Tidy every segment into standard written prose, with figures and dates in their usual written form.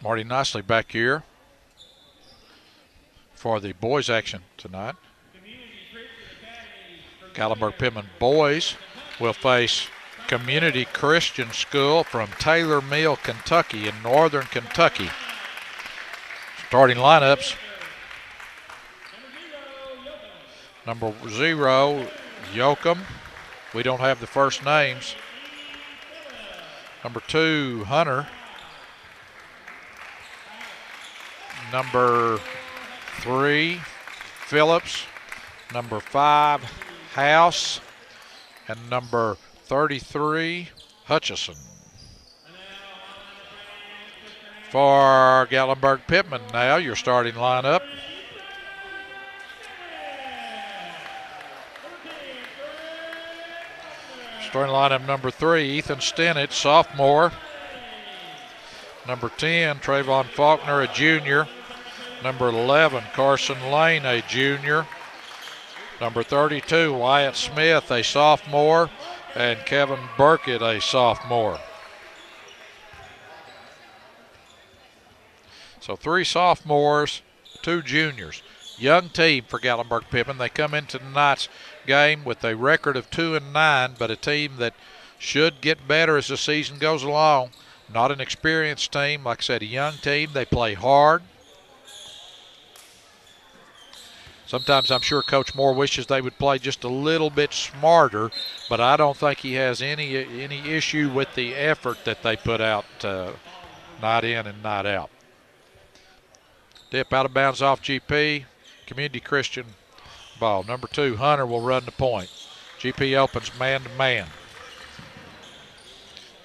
Marty Nicely back here for the boys action tonight. Gatlinburg-Pittman boys will face Community Christian School from Taylor Mill, Kentucky in northern Kentucky. Starting lineups. Number 0, Yoakum. We don't have the first names. Number 2, Hunter. Number 3, Phillips. Number 5, House. And number 33, Hutchison. For Gatlinburg-Pittman now, your starting lineup. Starting lineup number 3, Ethan Stinnett, sophomore. Number 10, Trayvon Faulkner, a junior. Number 11, Carson Lane, a junior. Number 32, Wyatt Smith, a sophomore. And Kevin Burkett, a sophomore. So 3 sophomores, 2 juniors. Young team for Gatlinburg-Pittman. They come into tonight's game with a record of 2-9, but a team that should get better as the season goes along. Not an experienced team. Like I said, a young team. They play hard. Sometimes I'm sure Coach Moore wishes they would play just a little bit smarter, but I don't think he has any issue with the effort that they put out night in and night out. Dip out of bounds off GP. Community Christian ball. Number 2, Hunter will run the point. GP opens man-to-man.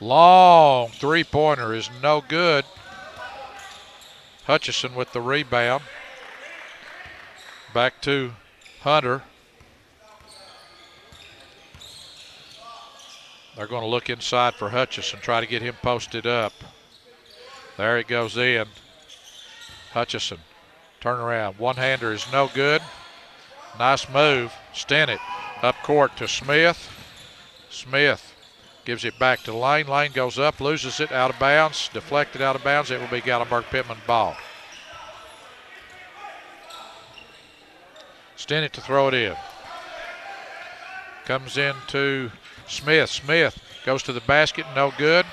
Long three-pointer is no good. Hutchison with the rebound. Back to Hunter. They're going to look inside for Hutchison, try to get him posted up. There it goes in. Hutchison, turn around. One-hander is no good. Nice move. Stinnett up court to Smith. Smith gives it back to Lane. Lane goes up, loses it out of bounds. Deflected out of bounds. It will be Gatlinburg-Pittman ball. Stinnett to throw it in. Comes into Smith. Smith goes to the basket, no good.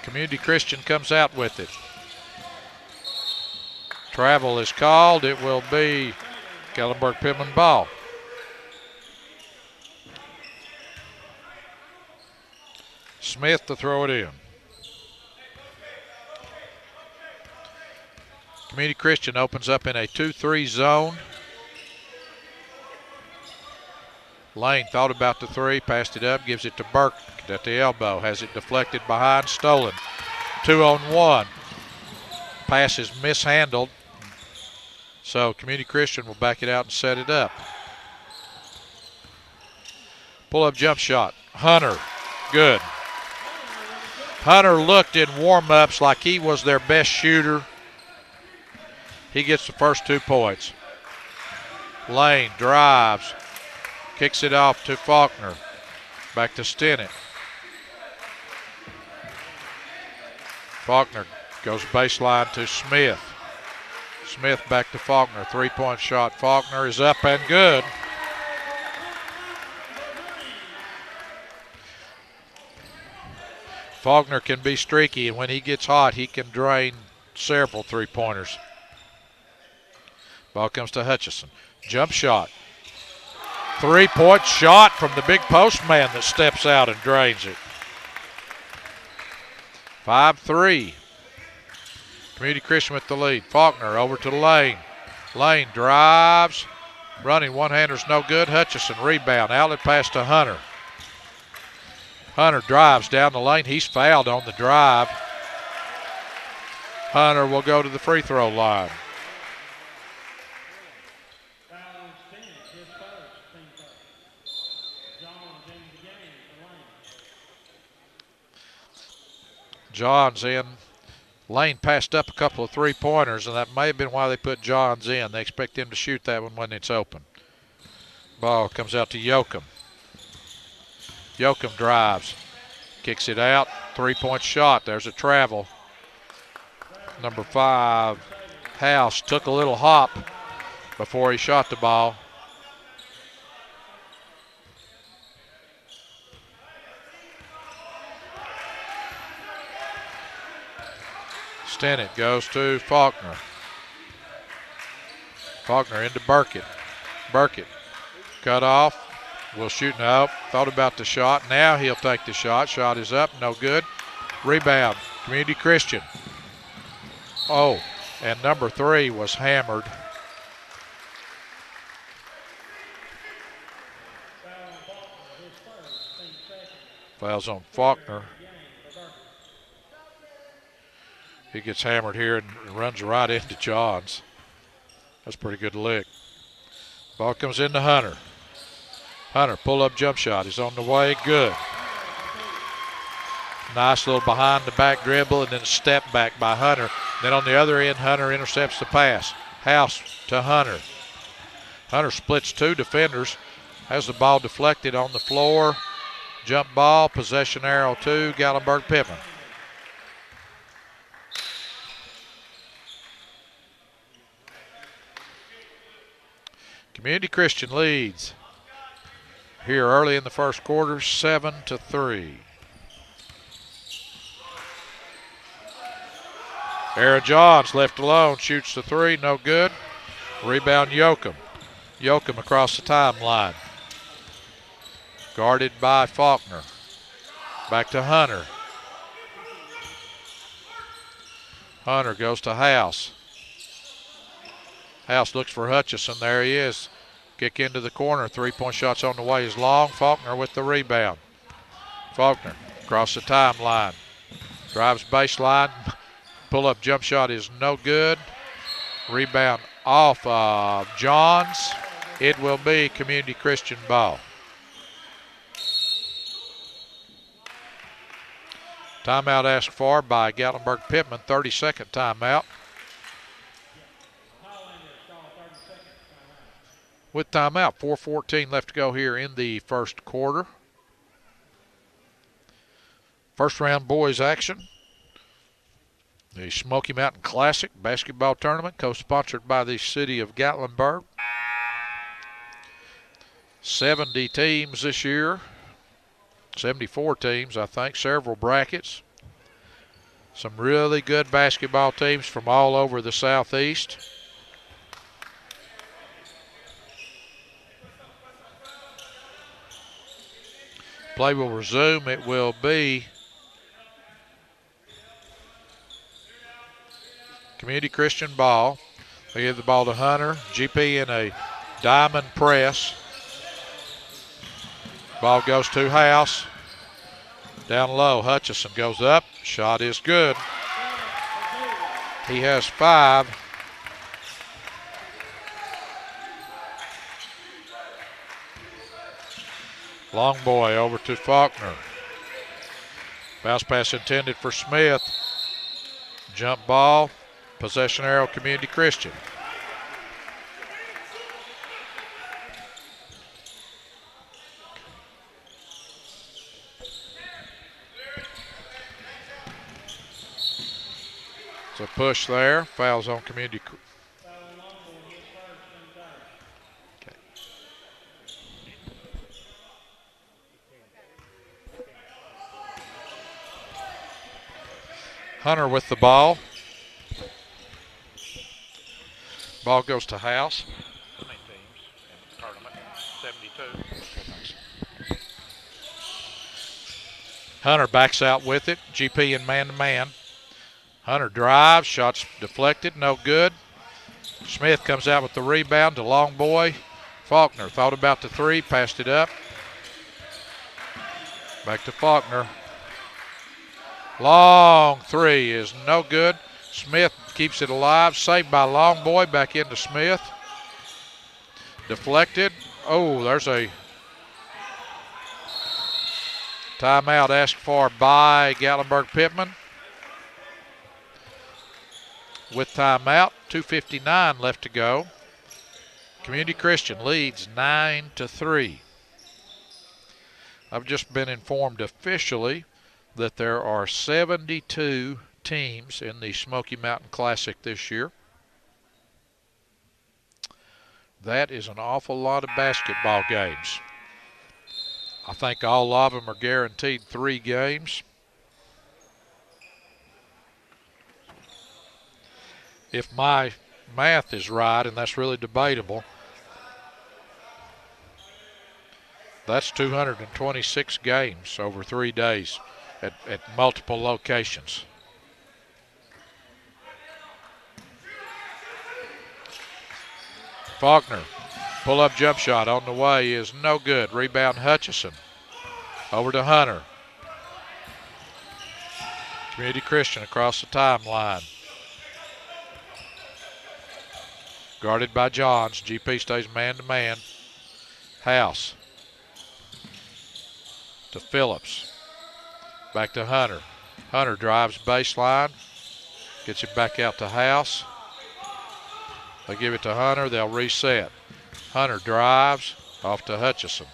Community Christian comes out with it. Travel is called. It will be Gatlinburg-Pittman ball. Smith to throw it in. Community Christian opens up in a 2-3 zone. Lane thought about the 3, passed it up, gives it to Burke at the elbow, has it deflected behind, stolen. 2-on-1. Pass is mishandled, so Community Christian will back it out and set it up. Pull-up jump shot. Hunter, good. Hunter looked in warm-ups like he was their best shooter. He gets the first 2 points. Lane drives, kicks it off to Faulkner. Back to Stinnett. Faulkner goes baseline to Smith. Smith back to Faulkner. 3-point shot. Faulkner is up and good. Faulkner can be streaky, and when he gets hot, he can drain several 3-pointers. Ball comes to Hutchison. Jump shot. 3-point shot from the big post man that steps out and drains it. 5-3. Community Christian with the lead. Faulkner over to Lane. Lane drives. Running one-hander's no good. Hutchison rebound. Outlet pass to Hunter. Hunter drives down the lane. He's fouled on the drive. Hunter will go to the free throw line. Johns in. Lane passed up a couple of 3-pointers, and that may have been why they put Johns in. They expect him to shoot that one when it's open. Ball comes out to Yoakum. Yoakum drives. Kicks it out. 3-point shot. There's a travel. Number 5, House, took a little hop before he shot the ball. Stennett goes to Faulkner. Faulkner into Burkett. Burkett cut off. Will shoot. No. Thought about the shot. Now he'll take the shot. Shot is up. No good. Rebound. Community Christian. Oh, and number 3 was hammered. Fouls on Faulkner. He gets hammered here and runs right into Johns. That's a pretty good lick. Ball comes into Hunter. Hunter, pull-up jump shot. He's on the way. Good. Nice little behind-the-back dribble and then a step back by Hunter. Then on the other end, Hunter intercepts the pass. House to Hunter. Hunter splits 2 defenders. Has the ball deflected on the floor. Jump ball, possession arrow to Gatlinburg-Pittman. Community Christian leads here early in the first quarter, 7-3. Aaron Johns left alone, shoots the 3, no good. Rebound Yoakum. Yoakum across the timeline. Guarded by Faulkner. Back to Hunter. Hunter goes to House. House looks for Hutchison. There he is. Kick into the corner. 3-point shots on the way is long. Faulkner with the rebound. Faulkner across the timeline. Drives baseline. Pull-up jump shot is no good. Rebound off of Johns. It will be Community Christian ball. Timeout asked for by Gatlinburg-Pittman. 30-second timeout. With timeout, 4:14 left to go here in the first quarter. First round boys action. The Smoky Mountain Classic basketball tournament, co-sponsored by the city of Gatlinburg. 70 teams this year. 74 teams, I think, several brackets. Some really good basketball teams from all over the Southeast. Play will resume. It will be Community Christian ball. They give the ball to Hunter. GP in a diamond press. Ball goes to House. Down low, Hutchison goes up. Shot is good. He has 5. Long boy over to Faulkner. Bounce pass intended for Smith. Jump ball. Possession arrow, Community Christian. It's a push there. Fouls on Community. Okay. Hunter with the ball. Ball goes to House. How many teams in the tournament? 72. Hunter backs out with it. GP in man-to-man. Hunter drives. Shots deflected. No good. Smith comes out with the rebound to long boy. Faulkner thought about the 3. Passed it up. Back to Faulkner. Long 3 is no good. Smith keeps it alive. Saved by long boy. Back into Smith. Deflected. Oh, there's a timeout asked for by Gatlinburg-Pittman. With timeout, 2:59 left to go. Community Christian leads 9-3. I've just been informed officially that there are 72 teams in the Smoky Mountain Classic this year. That is an awful lot of basketball games. I think all of them are guaranteed 3 games. If my math is right, and that's really debatable, that's 226 games over 3 days at multiple locations. Faulkner, pull-up jump shot on the way is no good. Rebound Hutchison. Over to Hunter. Community Christian across the timeline. Guarded by Johns. GP stays man-to-man. House. To Phillips. Back to Hunter. Hunter drives baseline. Gets it back out to House. They give it to Hunter. They'll reset. Hunter drives off to Hutchison.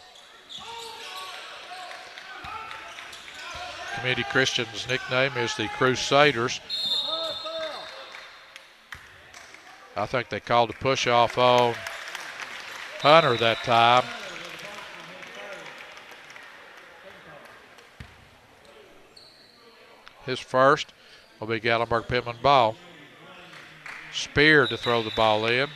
Community Christian's nickname is the Crusaders. I think they called a push off on Hunter that time. His first will be Gatlinburg-Pittman ball. Spear to throw the ball in.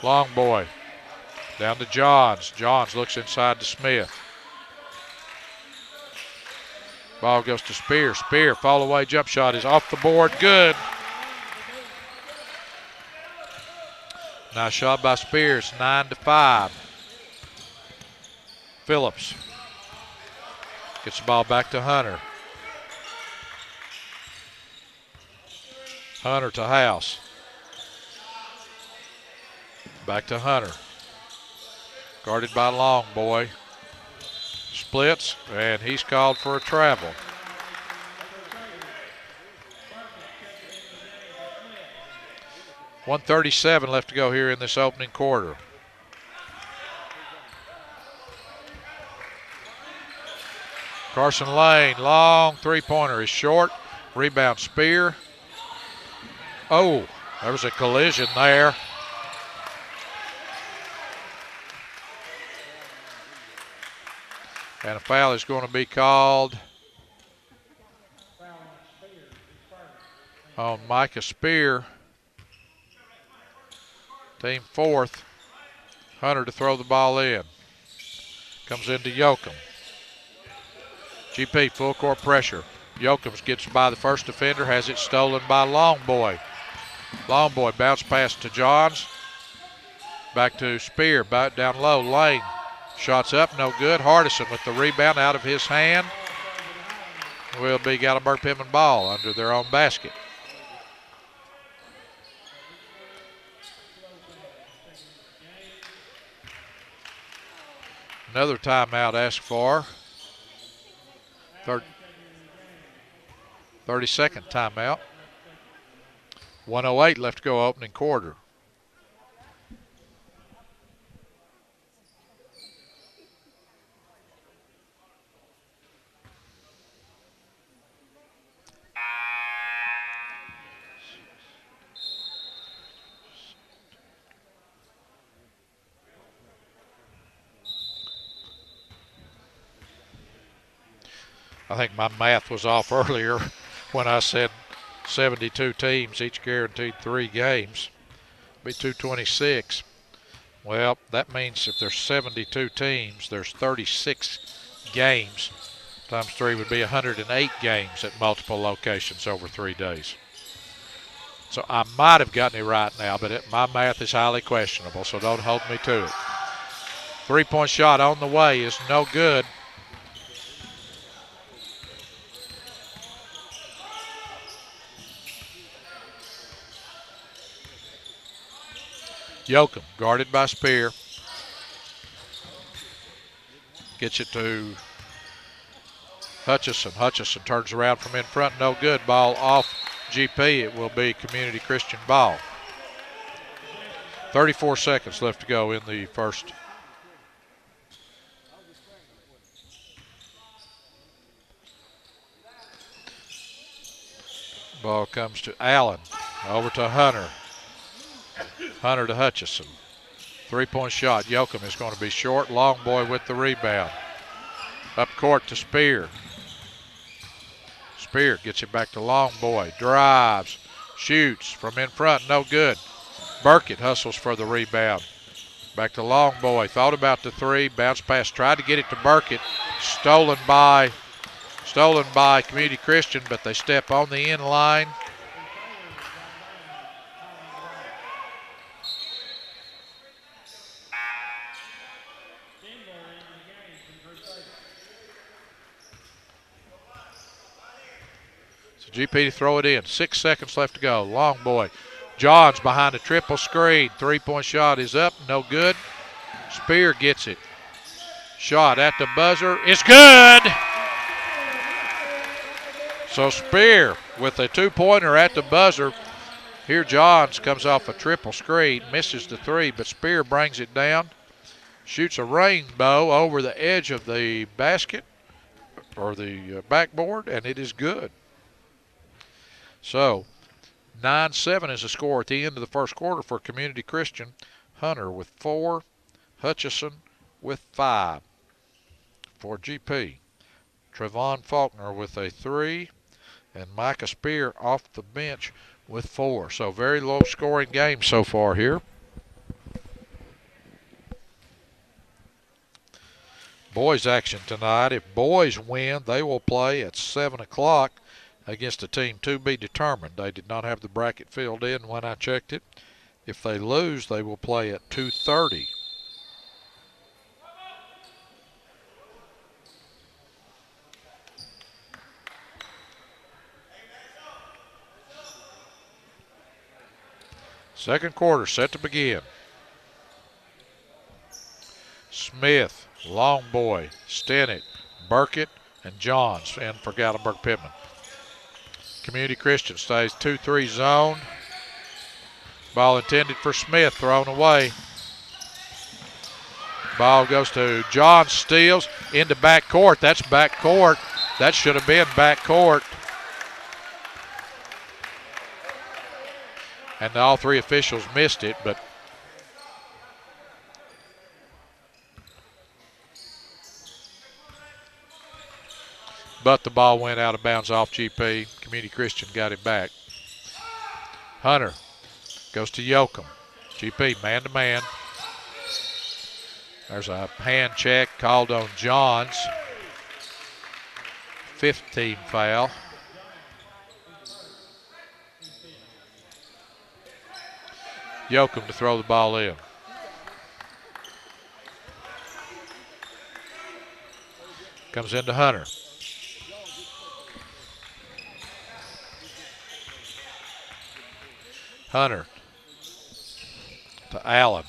Long boy down to Johns. Johns looks inside to Smith. Ball goes to Spear. Spear, fall away jump shot is off the board. Good. Nice shot by Spears. 9-5. Phillips gets the ball back to Hunter. Hunter to House. Back to Hunter. Guarded by Long boy. Splits, and he's called for a travel. .137 left to go here in this opening quarter. Carson Lane, long three-pointer is short. Rebound Spear. Oh, there was a collision there. And a foul is going to be called on Micah Spear. Team fourth. Hunter to throw the ball in. Comes into Yoakum. GP full court pressure. Yoakums gets by the first defender, has it stolen by Longboy. Longboy bounce pass to Johns. Back to Spear, back down low. Lane shots up, no good. Hardison with the rebound out of his hand. Will be Gatlinburg-Pittman ball under their own basket. Another timeout asked for. 32nd timeout. 1:08 left to go opening quarter. I think my math was off earlier when I said 72 teams, each guaranteed 3 games. Be 226. Well, that means if there's 72 teams, there's 36 games. Times 3 would be 108 games at multiple locations over 3 days. So I might have gotten it right now, but my math is highly questionable, so don't hold me to it. 3-point shot on the way is no good. Yoakum, guarded by Spear. Gets it to Hutchison. Hutchison turns around from in front. No good. Ball off GP. It will be Community Christian ball. 34 seconds left to go in the first. Ball comes to Allen. Over to Hunter. Hunter to Hutchison. Three-point shot. Yoakum is going to be short. Long boy with the rebound. Up court to Spear. Spear gets it back to Long boy. Drives. Shoots from in front. No good. Burkett hustles for the rebound. Back to Long boy. Thought about the three. Bounce pass. Tried to get it to Burkett. Stolen by Community Christian, but they step on the end line. So GP to throw it in. 6 seconds left to go. Long boy. Johns behind a triple screen. Three-point shot is up. No good. Spear gets it. Shot at the buzzer. It's good. So Spear with a two-pointer at the buzzer. Here Johns comes off a triple screen, misses the three, but Spear brings it down, shoots a rainbow over the edge of the basket or the backboard, and it is good. So 9-7 is the score at the end of the first quarter for Community Christian. Hunter with 4, Hutchison with 5 for GP. Trevon Faulkner with a 3, and Micah Spear off the bench with 4. So very low scoring game so far here. Boys action tonight. If boys win, they will play at 7 o'clock against a team to be determined. They did not have the bracket filled in when I checked it. If they lose, they will play at 2:30. Second quarter set to begin. Smith, Long boy, Stennett, Burkett, and Johns in for Gatlinburg-Pittman. Community Christian stays 2-3 zone. Ball intended for Smith, thrown away. Ball goes to John, steals into back court. That's back court. That should have been back court. And all three officials missed it, but the ball went out of bounds off GP. Community Christian got it back. Hunter goes to Yoakum. GP man-to-man. There's a hand check called on Johns. 15 foul. Yoakum to throw the ball in. Comes into Hunter. Hunter to Allen.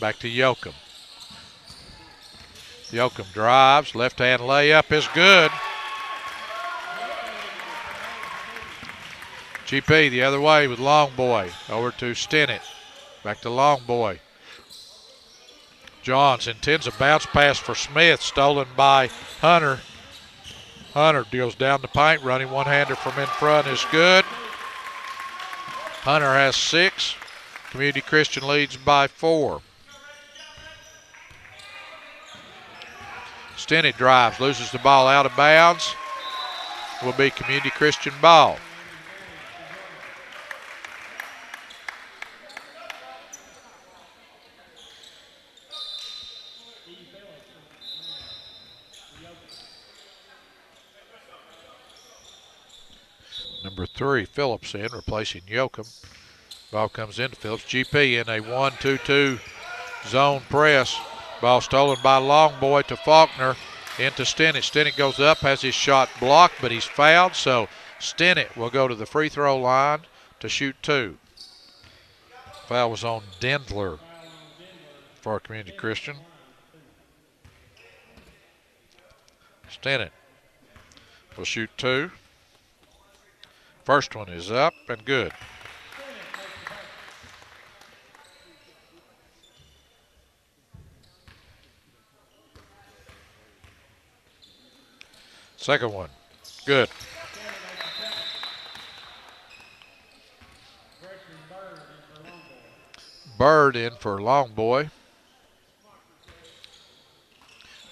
Back to Yoakum. Yoakum drives. Left-hand layup is good. GP the other way with Long boy. Over to Stennett. Back to Long boy. Johns intends a bounce pass for Smith. Stolen by Hunter. Hunter deals down the paint. Running one-hander from in front is good. Hunter has 6. Community Christian leads by 4. Stennett drives. Loses the ball out of bounds. Will be Community Christian ball. Number 3, Phillips in, replacing Yoakum. Ball comes into Phillips. GP in a 1-2-2 zone press. Ball stolen by Long boy to Faulkner. Into Stennett. Stennett goes up, has his shot blocked, but he's fouled. So Stennett will go to the free throw line to shoot 2. Foul was on Dendler for Community Christian. Stennett will shoot 2. First one is up and good. Second one, good. Bird in for long boy.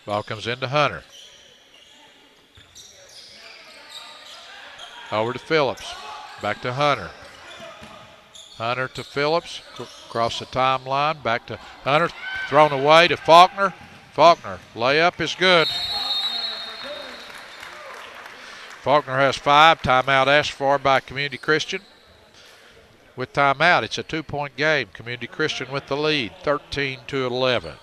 Ball comes into Hunter. Over to Phillips. Back to Hunter. Hunter to Phillips. Across the timeline. Back to Hunter. Thrown away to Faulkner. Faulkner. Layup is good. Faulkner has 5. Timeout asked for by Community Christian. With timeout, it's a 2-point game. Community Christian with the lead, 13-11.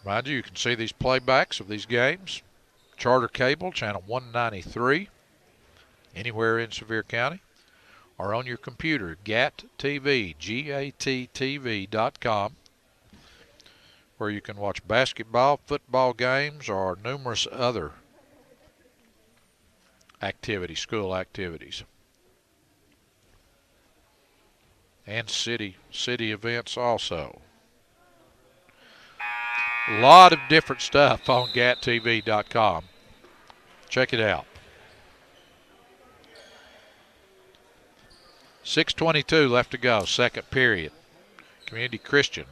Mind you, you can see these playbacks of these games. Charter Cable, channel 193, anywhere in Sevier County, or on your computer, GATTV, GATTV.com, where you can watch basketball, football games, or numerous other activities, school activities, and city events also. A lot of different stuff on GATTV.com. Check it out. 6:22 left to go, second period. Community Christian,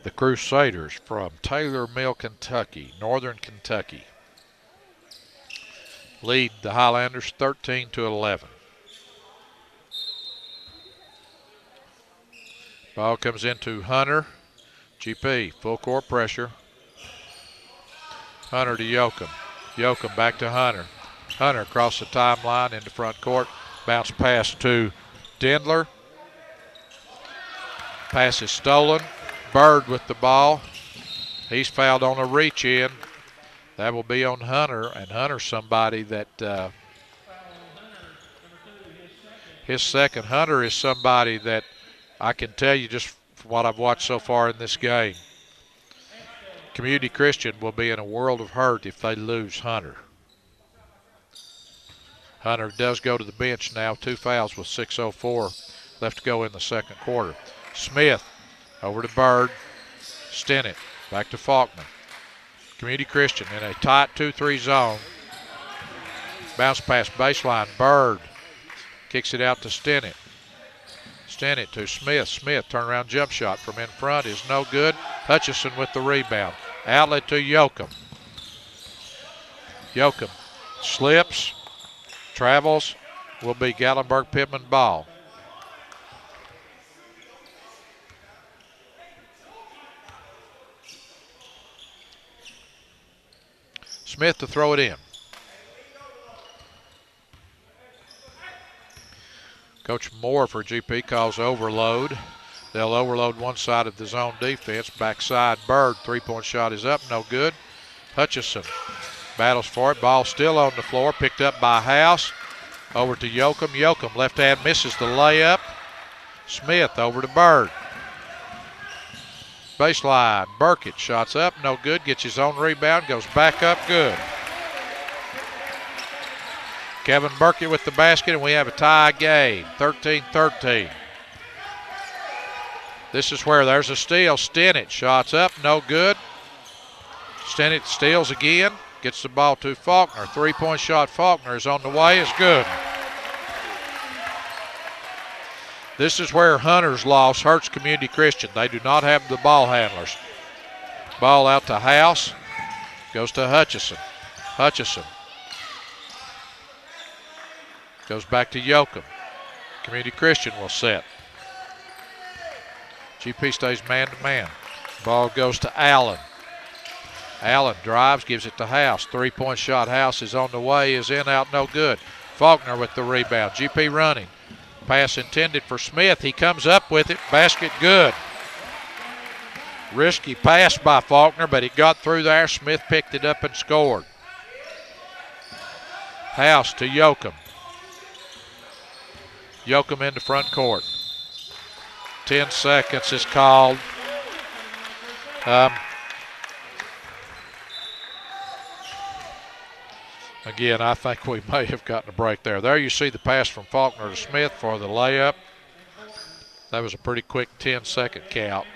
the Crusaders from Taylor Mill, Kentucky, Northern Kentucky, lead the Highlanders 13-11. Ball comes into Hunter. GP, full court pressure. Hunter to Yoakum. Yoakum back to Hunter. Hunter across the timeline into front court. Bounce pass to Dendler. Pass is stolen. Bird with the ball. He's fouled on a reach in. That will be on Hunter, and Hunter's somebody that his second. Hunter is somebody that I can tell you just from what I've watched so far in this game, Community Christian will be in a world of hurt if they lose Hunter. Hunter does go to the bench now, 2 fouls with 6:04 left to go in the second quarter. Smith over to Bird. Stennett back to Faulkner. Community Christian in a tight 2-3 zone. Bounce pass baseline. Bird kicks it out to Stennett. Stennett to Smith. Smith turnaround jump shot from in front is no good. Hutchison with the rebound. Outlet to Yoakum. Yoakum slips, travels, will be Gatlinburg-Pittman ball. Smith to throw it in. Coach Moore for GP calls overload. They'll overload one side of the zone defense. Backside Bird, 3-point shot is up, no good. Hutchison battles for it. Ball still on the floor, picked up by House. Over to Yoakum. Yoakum, left hand, misses the layup. Smith over to Bird. Baseline, Burkett, shots up, no good. Gets his own rebound, goes back up, good. Kevin Burkett with the basket, and we have a tie game, 13-13. This is where there's a steal. Stennett, shots up, no good. Stennett steals again, gets the ball to Faulkner. 3-point shot, Faulkner is on the way, is good. This is where Hunter's loss hurts Community Christian. They do not have the ball handlers. Ball out to House, goes to Hutchison. Hutchison goes back to Yoakum. Community Christian will set. GP stays man-to-man. Ball goes to Allen. Allen drives, gives it to House. 3-point shot. House is on the way, is in, out, no good. Faulkner with the rebound. GP running. Pass intended for Smith. He comes up with it. Basket good. Risky pass by Faulkner, but he got through there. Smith picked it up and scored. House to Yoakum. Yoakum into front court. 10 seconds is called. Again, I think we may have gotten a break there. There you see the pass from Faulkner to Smith for the layup. That was a pretty quick 10-second count.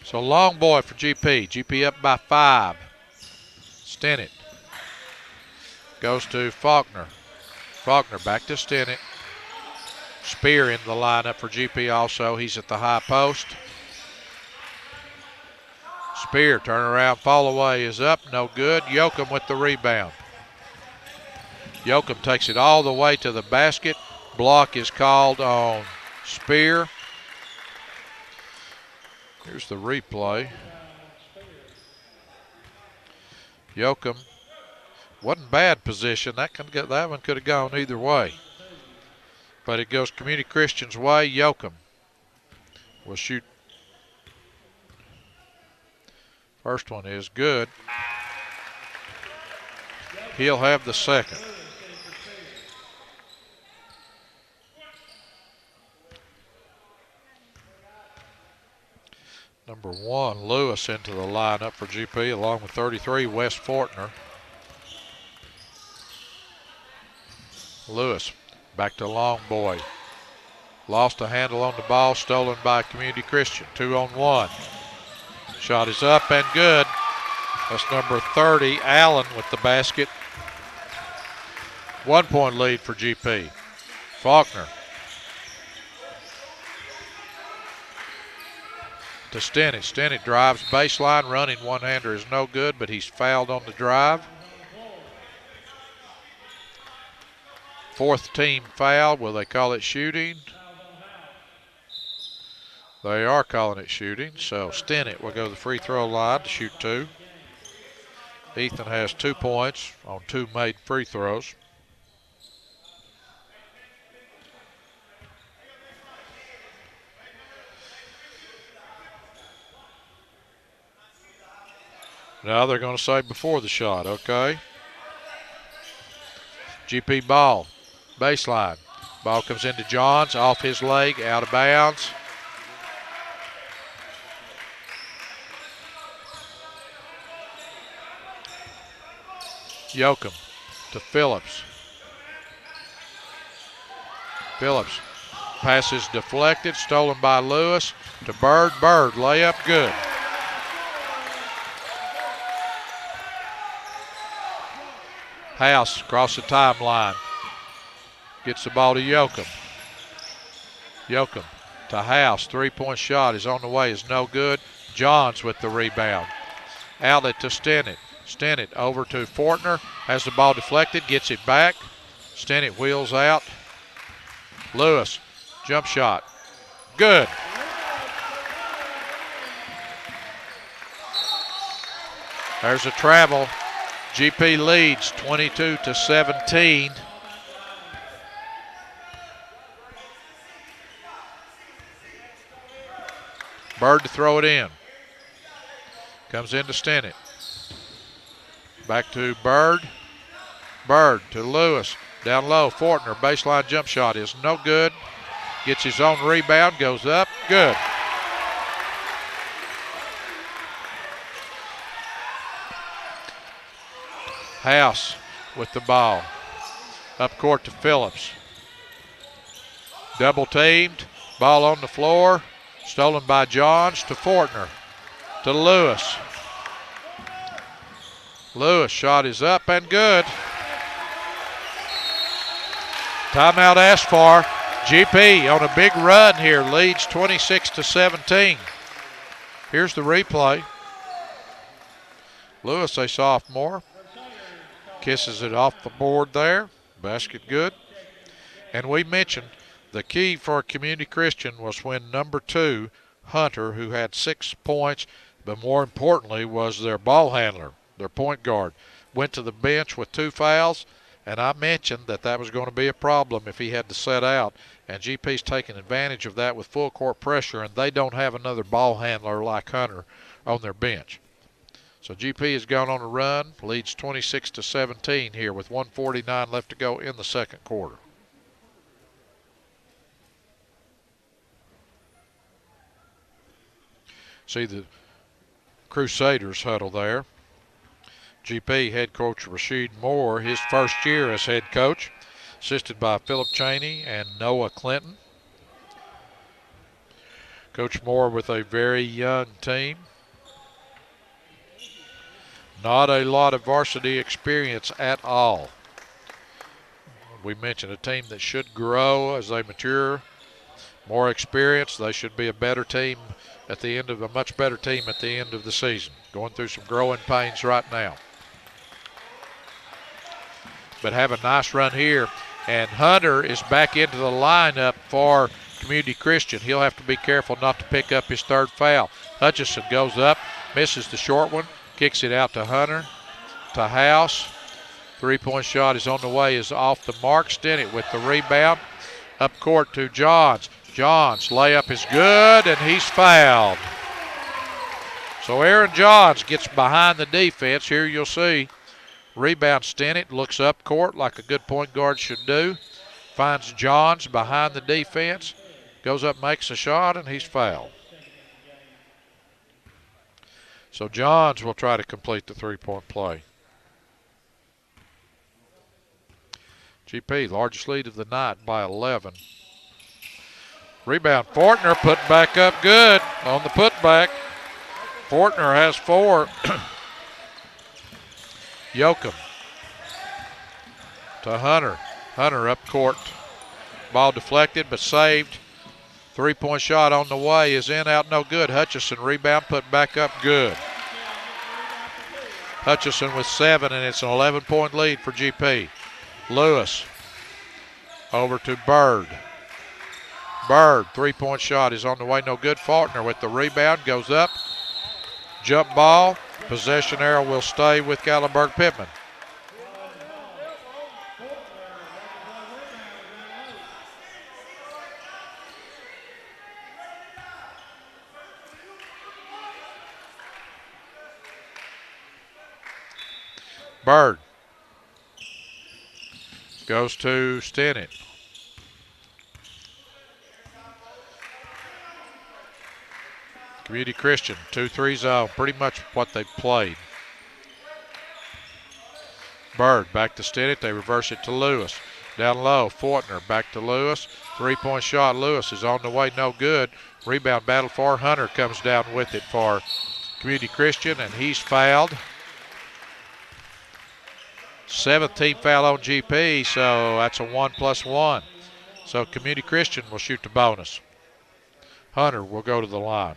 So long boy for GP. GP up by 5. Stennett goes to Faulkner. Faulkner back to Stennett. Spear in the lineup for GP also. He's at the high post. Spear, turn around, fall away is up, no good. Yoakum with the rebound. Yoakum takes it all the way to the basket. Block is called on Spear. Here's the replay. Yoakum wasn't bad position. That one could have gone either way. But it goes Community Christian's way. Yoakum will shoot. First one is good. He'll have the second. Number 1, Lewis into the lineup for GP along with 33, Wes Fortner. Lewis back to Long Boy. Lost a handle on the ball, stolen by Community Christian. 2-on-1. Shot is up and good. That's number 30, Allen with the basket. 1 point lead for GP. Faulkner to Stennett. Stennett drives baseline, running one-hander is no good, but he's fouled on the drive. 4th team foul. Will they call it shooting? They are calling it shooting, so Stennett will go to the free throw line to shoot 2. Ethan has 2 points on 2 made free throws. Now they're going to say before the shot, okay? GP ball, baseline. Ball comes into Johns, off his leg, out of bounds. Yoakum to Phillips. Phillips passes deflected, stolen by Lewis to Bird. Bird, layup good. House across the timeline. Gets the ball to Yoakum. Yoakum to House. 3-point shot is on the way, is no good. Johns with the rebound. Outlet to Stennett. Stennett over to Fortner. Has the ball deflected, gets it back. Stennett wheels out. Lewis, jump shot. Good. There's a travel. GP leads 22-17. Bird to throw it in. Comes into Stennett. Back to Bird. Bird to Lewis. Down low, Fortner. Baseline jump shot is no good. Gets his own rebound, goes up. Good. House with the ball. Up court to Phillips. Double teamed. Ball on the floor. Stolen by Johns to Fortner. To Lewis. Lewis, shot is up and good. Timeout asked for. GP on a big run here, leads 26-17. Here's the replay. Lewis, a sophomore, kisses it off the board there. Basket good. And we mentioned the key for Community Christian was when number 2, Hunter, who had 6 points, but more importantly was their ball handler, their point guard, went to the bench with 2 fouls, and I mentioned that that was going to be a problem if he had to set out, and GP's taking advantage of that with full court pressure, and they don't have another ball handler like Hunter on their bench. So GP has gone on a run, leads 26-17 here with 1:49 left to go in the second quarter. See the Crusaders huddle there. GP head coach Rasheed Moore, his first year as head coach, assisted by Philip Cheney and Noah Clinton. Coach Moore with a very young team. Not a lot of varsity experience at all. We mentioned a team that should grow as they mature. More experience, they should be a better team at the end of a much better team at the end of the season. Going through some growing pains right now. But have a nice run here. And Hunter is back into the lineup for Community Christian. He'll have to be careful not to pick up his third foul. Hutchison goes up, misses the short one, kicks it out to Hunter, to House. Three-point shot is on the way, is off the mark. Stinnett with the rebound. Up court to Johns. Johns layup is good, and he's fouled. So Aaron Johns gets behind the defense. Here you'll see rebound Stinnett, looks up court like a good point guard should do. Finds Johns behind the defense. Goes up, makes a shot, and he's fouled. So Johns will try to complete the three-point play. GP, largest lead of the night by 11. Rebound, Fortner put back up good on the putback. Fortner has 4. Yoakum to Hunter. Hunter up court. Ball deflected but saved. Three-point shot on the way is in, out, no good. Hutchison rebound, put back up, good. Hutchison with 7, and it's an 11-point lead for GP. Lewis over to Bird. Bird, three-point shot is on the way, no good. Faulkner with the rebound, goes up. Jump ball. Possession arrow will stay with Gatlinburg Pittman. Bird goes to Stinnett. Community Christian, 2-3 zone, pretty much what they played. Bird back to Stinnett, they reverse it to Lewis. Down low, Fortner back to Lewis. Three-point shot, Lewis is on the way, no good. Rebound battle for Hunter, comes down with it for Community Christian, and he's fouled. 7th team foul on GP, so that's a 1+1. So Community Christian will shoot the bonus. Hunter will go to the line.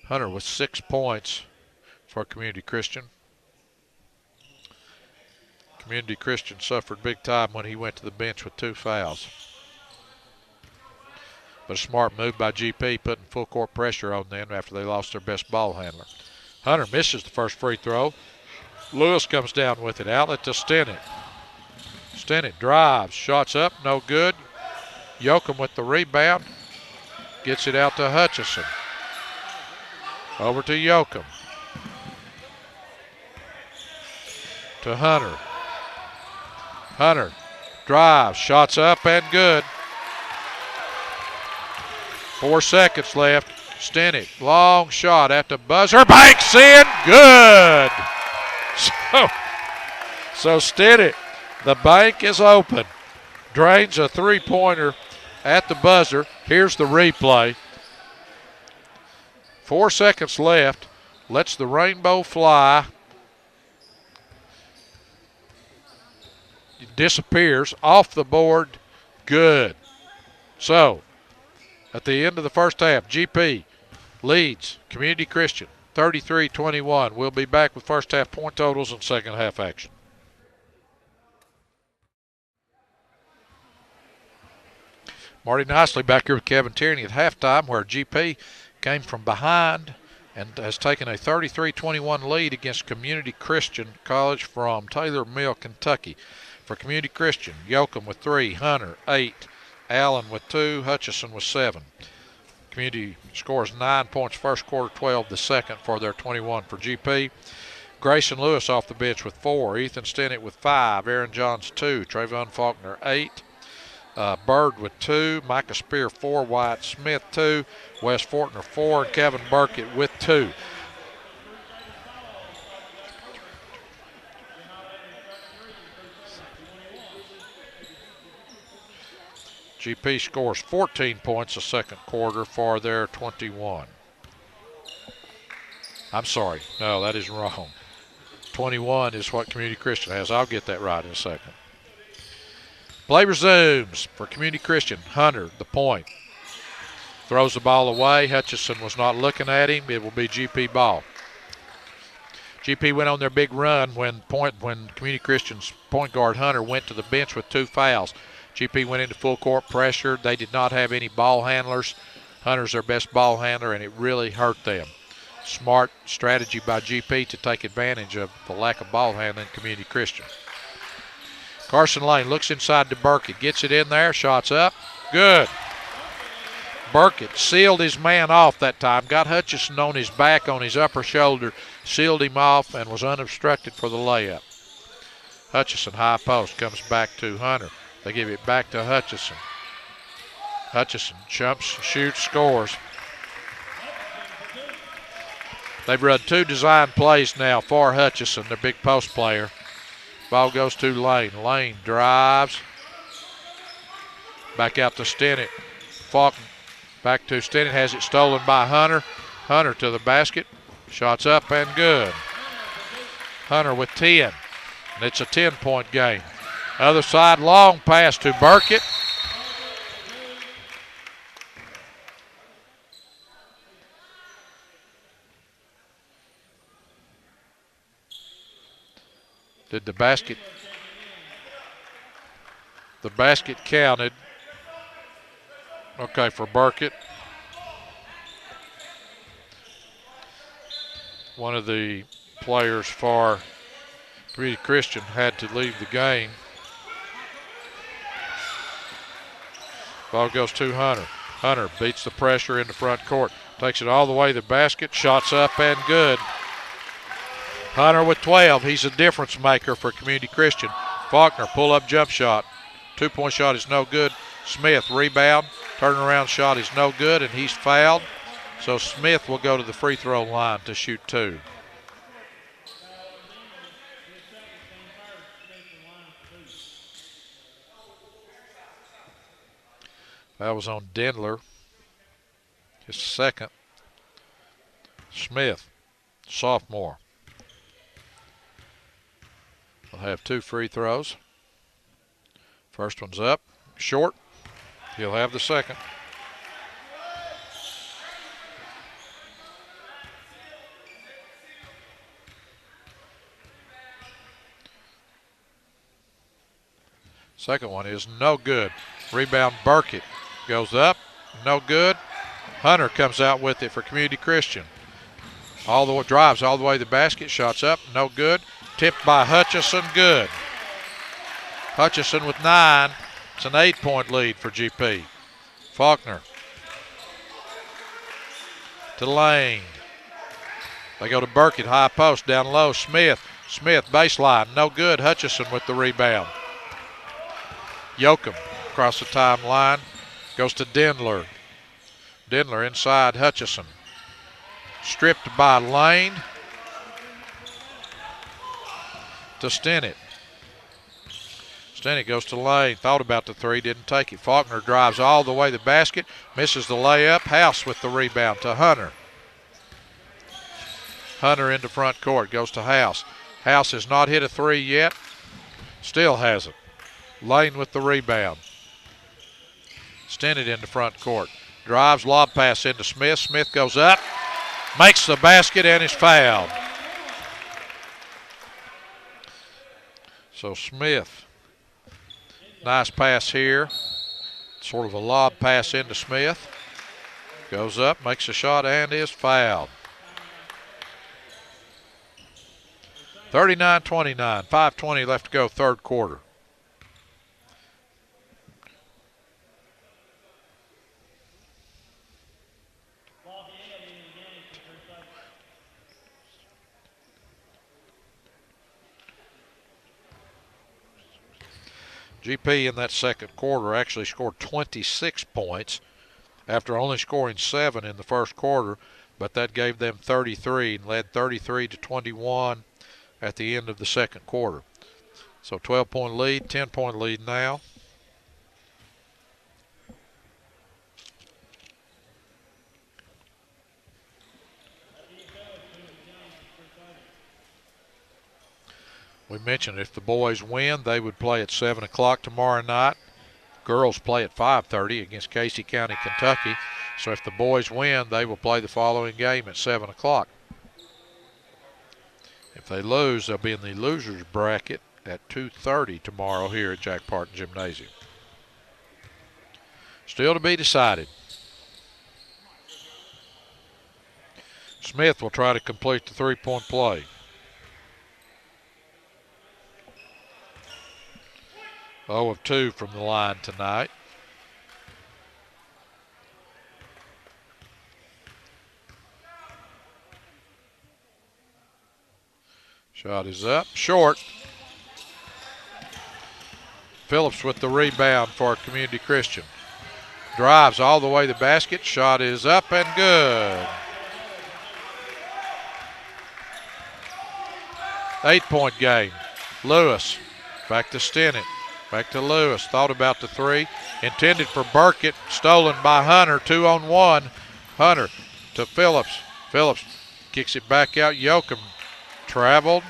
Hunter with 6 points for Community Christian. Community Christian suffered big time when he went to the bench with 2 fouls. But a smart move by GP, putting full court pressure on them after they lost their best ball handler. Hunter misses the first free throw. Lewis comes down with it. Outlet to Stinnett. Stinnett drives, shots up, no good. Yoakum with the rebound. Gets it out to Hutchison. Over to Yoakum. To Hunter. Hunter drives, shots up and good. 4 seconds left. Stinnett, long shot at the buzzer. Banks in, good. So Stinnett, the bank is open. Drains a three-pointer at the buzzer. Here's the replay. 4 seconds left. Lets the rainbow fly. It disappears off the board. Good. So, at the end of the first half, GP leads Community Christian 33-21. We'll be back with first half point totals and second half action. Marty Nicely back here with Kevin Tierney at halftime, where GP came from behind and has taken a 33-21 lead against Community Christian College from Taylor Mill, Kentucky. For Community Christian, Yoakum with 3, Hunter 8, Allen with 2, Hutchison with 7. Community scores 9 points first quarter, 12 the second for their 21 for GP. Grayson Lewis off the bench with 4. Ethan Stennett with 5. Aaron Johns 2. Trayvon Faulkner 8. Bird with 2. Micah Spear 4. Wyatt Smith 2. Wes Fortner 4. And Kevin Burkett with 2. GP scores 14 points the second quarter for their 21. I'm sorry. No, that is wrong. 21 is what Community Christian has. I'll get that right in a second. Play resumes for Community Christian. Hunter, the point. Throws the ball away. Hutchison was not looking at him. It will be GP ball. GP went on their big run when Community Christian's point guard Hunter went to the bench with 2 fouls. GP went into full court pressure. They did not have any ball handlers. Hunter's their best ball handler, and it really hurt them. Smart strategy by GP to take advantage of the lack of ball handling in Community Christian. Carson Lane looks inside to Burkett. Gets it in there. Shots up. Good. Burkett sealed his man off that time. Got Hutchison on his back, on his upper shoulder. Sealed him off and was unobstructed for the layup. Hutchison, high post, comes back to Hunter. They give it back to Hutchison. Hutchison jumps, shoots, scores. They've run 2 design plays now for Hutchison, their big post player. Ball goes to Lane. Lane drives. Back out to Stennett. Falk back to Stennett. Has it stolen by Hunter. Hunter to the basket. Shots up and good. Hunter with 10. And it's a 10-point game. Other side, long pass to Burkett. Did the basket counted. Okay, for Burkett. One of the players for Community Christian had to leave the game. Ball goes to Hunter. Hunter beats the pressure in the front court. Takes it all the way to the basket. Shots up and good. Hunter with 12. He's a difference maker for Community Christian. Faulkner, pull-up jump shot. 2-point shot is no good. Smith, rebound. Turnaround shot is no good, and he's fouled. So Smith will go to the free throw line to shoot 2. That was on Dendler, his second. Smith, sophomore, will have 2 free throws. First one's up, short. He'll have the second. Second one is no good. Rebound Burkett. Goes up, no good. Hunter comes out with it for Community Christian. All the way, drives all the way to the basket, shots up, no good. Tipped by Hutchison, good. Hutchison with 9. It's an 8-point lead for GP. Faulkner to Lane. They go to Burkett, high post, down low. Smith baseline, no good. Hutchison with the rebound. Yoakum across the timeline. Goes to Dendler. Dendler inside Hutchison. Stripped by Lane. To Stennett. Stennett goes to Lane. Thought about the 3, didn't take it. Faulkner drives all the way to the basket. Misses the layup. House with the rebound to Hunter. Hunter into front court. Goes to House. House has not hit a 3 yet. Still hasn't. Lane with the rebound. Stennett into front court. Drives, lob pass into Smith. Smith goes up, makes the basket, and is fouled. So Smith, nice pass here. Sort of a lob pass into Smith. Goes up, makes a shot, and is fouled. 39-29, 5:20 left to go, third quarter. GP in that second quarter actually scored 26 points after only scoring 7 in the first quarter, but that gave them 33 and led 33-21 at the end of the second quarter. So 12-point lead, 10-point lead now. We mentioned if the boys win, they would play at 7 o'clock tomorrow night. Girls play at 5:30 against Casey County, Kentucky. So if the boys win, they will play the following game at 7 o'clock. If they lose, they'll be in the losers bracket at 2:30 tomorrow here at Jack Parton Gymnasium. Still to be decided. Smith will try to complete the three-point play. Oh of 2 from the line tonight. Shot is up, short. Phillips with the rebound for Community Christian. Drives all the way to the basket. Shot is up and good. 8-point game. Lewis back to Stennett. Back to Lewis. Thought about the three. Intended for Burkett. Stolen by Hunter. 2-on-1. Hunter to Phillips. Phillips kicks it back out. Yoakum traveled.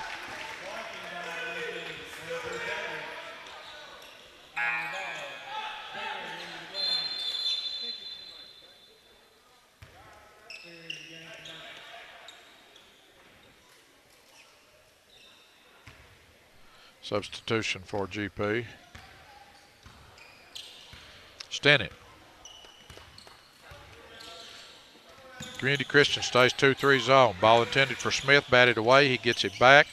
Substitution for GP. Stennett. Community Christian stays 2-3 zone. Ball intended for Smith, batted away. He gets it back.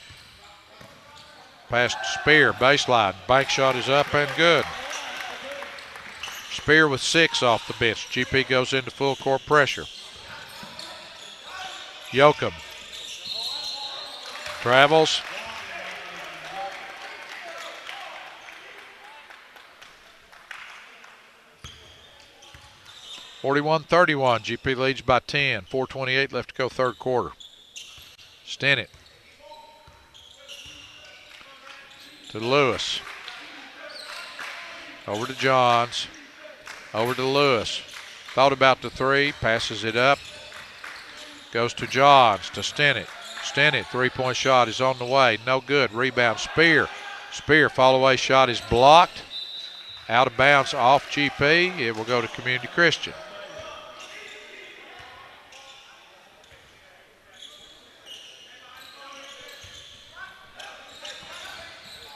Past Spear, baseline. Bank shot is up and good. Spear with 6 off the bench. GP goes into full court pressure. Yoakum travels. (41-31). GP leads by 10. 4:28 left to go third quarter. Stennett to Lewis. Over to Johns. Over to Lewis. Thought about the three. Passes it up. Goes to Johns to Stennett. Stennett, three-point shot is on the way. No good. Rebound Spear. Spear, fall away shot is blocked. Out of bounds off GP. It will go to Community Christian.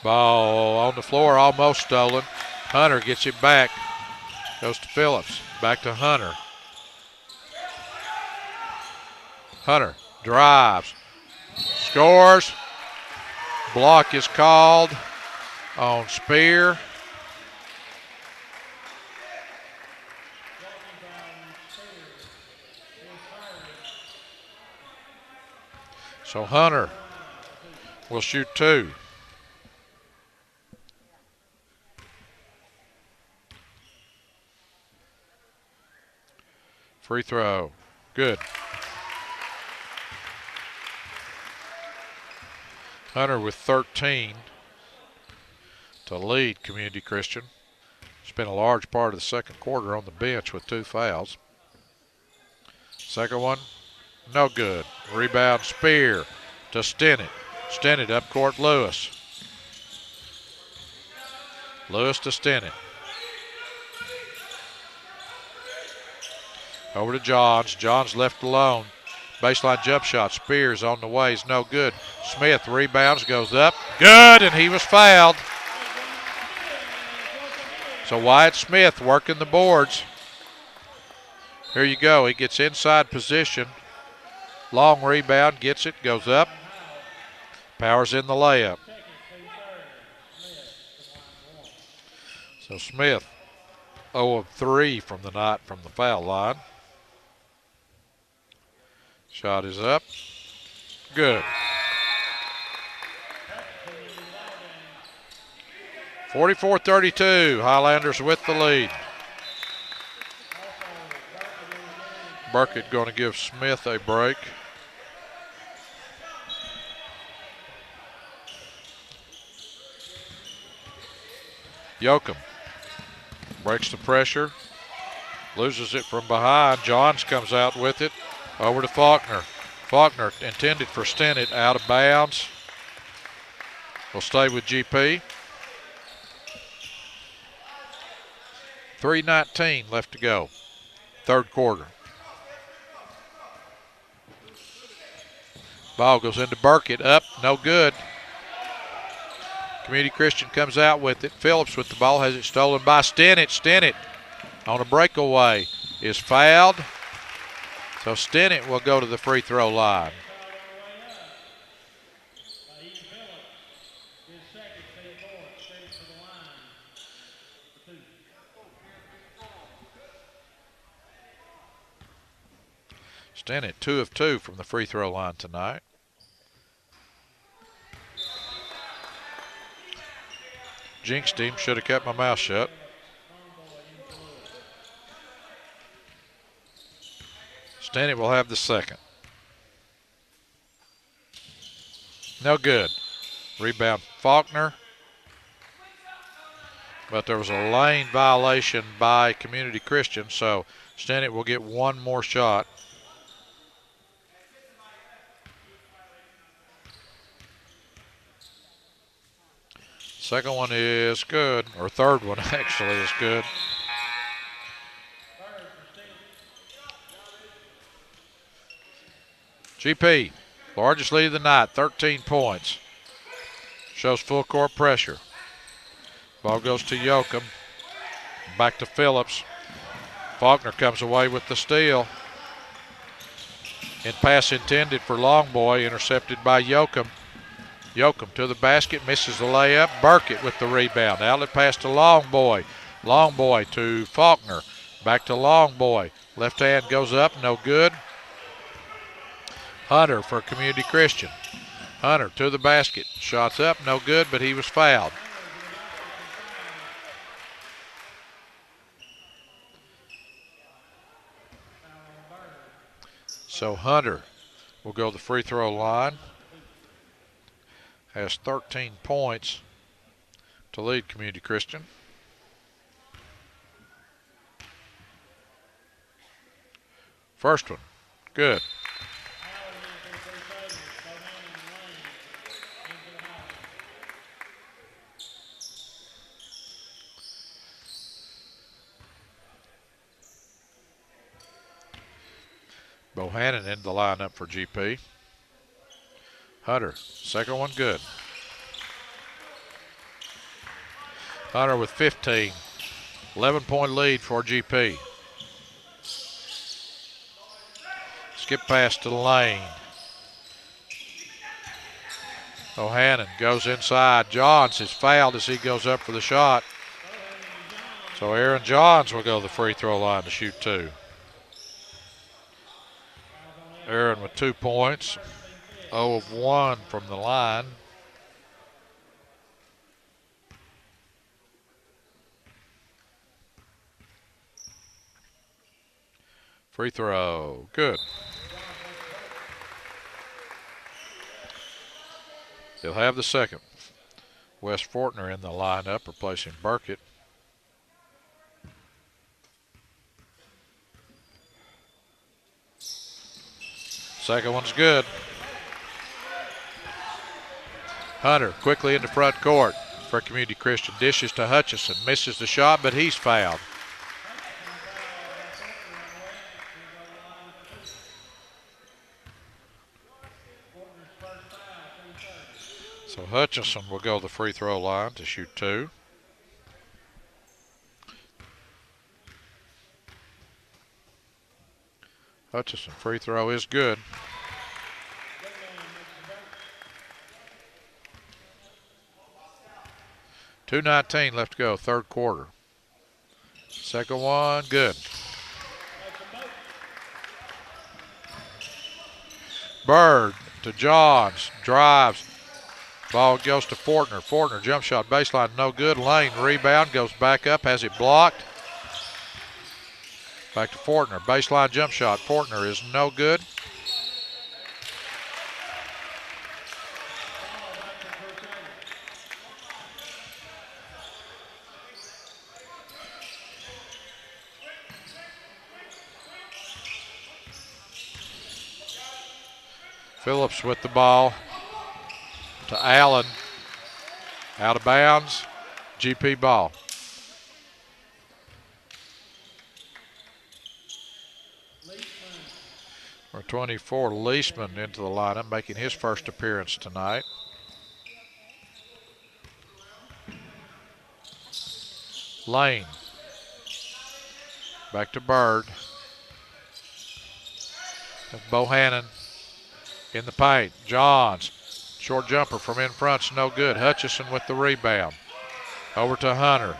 Ball on the floor, almost stolen. Hunter gets it back. Goes to Phillips. Back to Hunter. Hunter drives. Scores. Block is called on Spear. So Hunter will shoot 2. Free throw. Good. Hunter with 13 to lead Community Christian. Spent a large part of the second quarter on the bench with 2 fouls. Second one, no good. Rebound Spear to Stennett. Stennett up court Lewis. Lewis to Stennett. Over to Johns. Johns left alone. Baseline jump shot. Spears on the way is no good. Smith rebounds, goes up. Good, and he was fouled. So Wyatt Smith working the boards. Here you go. He gets inside position. Long rebound, gets it, goes up. Powers in the layup. So Smith 0 of 3 from the night from the foul line. Shot is up. Good. 44-32, Highlanders with the lead. Burkett going to give Smith a break. Yoakum breaks the pressure, loses it from behind. Johns comes out with it, over to Faulkner. Faulkner intended for Stennett, out of bounds. Will stay with GP. 3:19 left to go, third quarter. Ball goes into Burkett, up, no good. Community Christian comes out with it. Phillips with the ball, has it stolen by Stennett. Stennett on a breakaway is fouled. So Stennett will go to the free throw line. Stennett 2 of 2 from the free throw line tonight. Jinxed him, should have kept my mouth shut. Stennett will have the second. No good. Rebound Faulkner. But there was a lane violation by Community Christian, so Stennett will get one more shot. Second one is good, or third one actually is good. GP, largest lead of the night, 13 points. Shows full court pressure. Ball goes to Yoakum. Back to Phillips. Faulkner comes away with the steal. And pass intended for Longboy, intercepted by Yoakum. Yoakum to the basket, misses the layup. Burkett with the rebound. Outlet pass to Longboy. Longboy to Faulkner. Back to Longboy. Left hand goes up, no good. Hunter for Community Christian. Hunter to the basket. Shots up, no good, but he was fouled. So Hunter will go to the free throw line. Has 13 points to lead Community Christian. First one, good. Bohannon in the lineup for GP. Hunter, second one good. Hunter with 15, 11-point lead for GP. Skip pass to the lane. Bohannon goes inside. Johns is fouled as he goes up for the shot. So Aaron Johns will go to the free throw line to shoot two. Aaron with 2 points, 0 of 1 from the line. Free throw, good. He'll have the second. Wes Fortner in the lineup, replacing Burkett. Second one's good. Hunter quickly into front court for Community Christian. Dishes to Hutchison. Misses the shot, but he's fouled. So Hutchison will go to the free throw line to shoot two. Hutchison free throw is good. .219 left to go, third quarter. Second one, good. Bird to Johns, drives, Ball goes to Fortner. Fortner jump shot baseline, no good. Lane rebound, goes back up, has it blocked. Back to Fortner. Baseline jump shot. Fortner is no good. Phillips with the ball to Allen. Out of bounds. GP ball. For 24, Leisman into the lineup, making his first appearance tonight. Lane. Back to Bird. Bohannon in the paint. Johns. Short jumper from in front's no good. Hutchison with the rebound. Over to Hunter.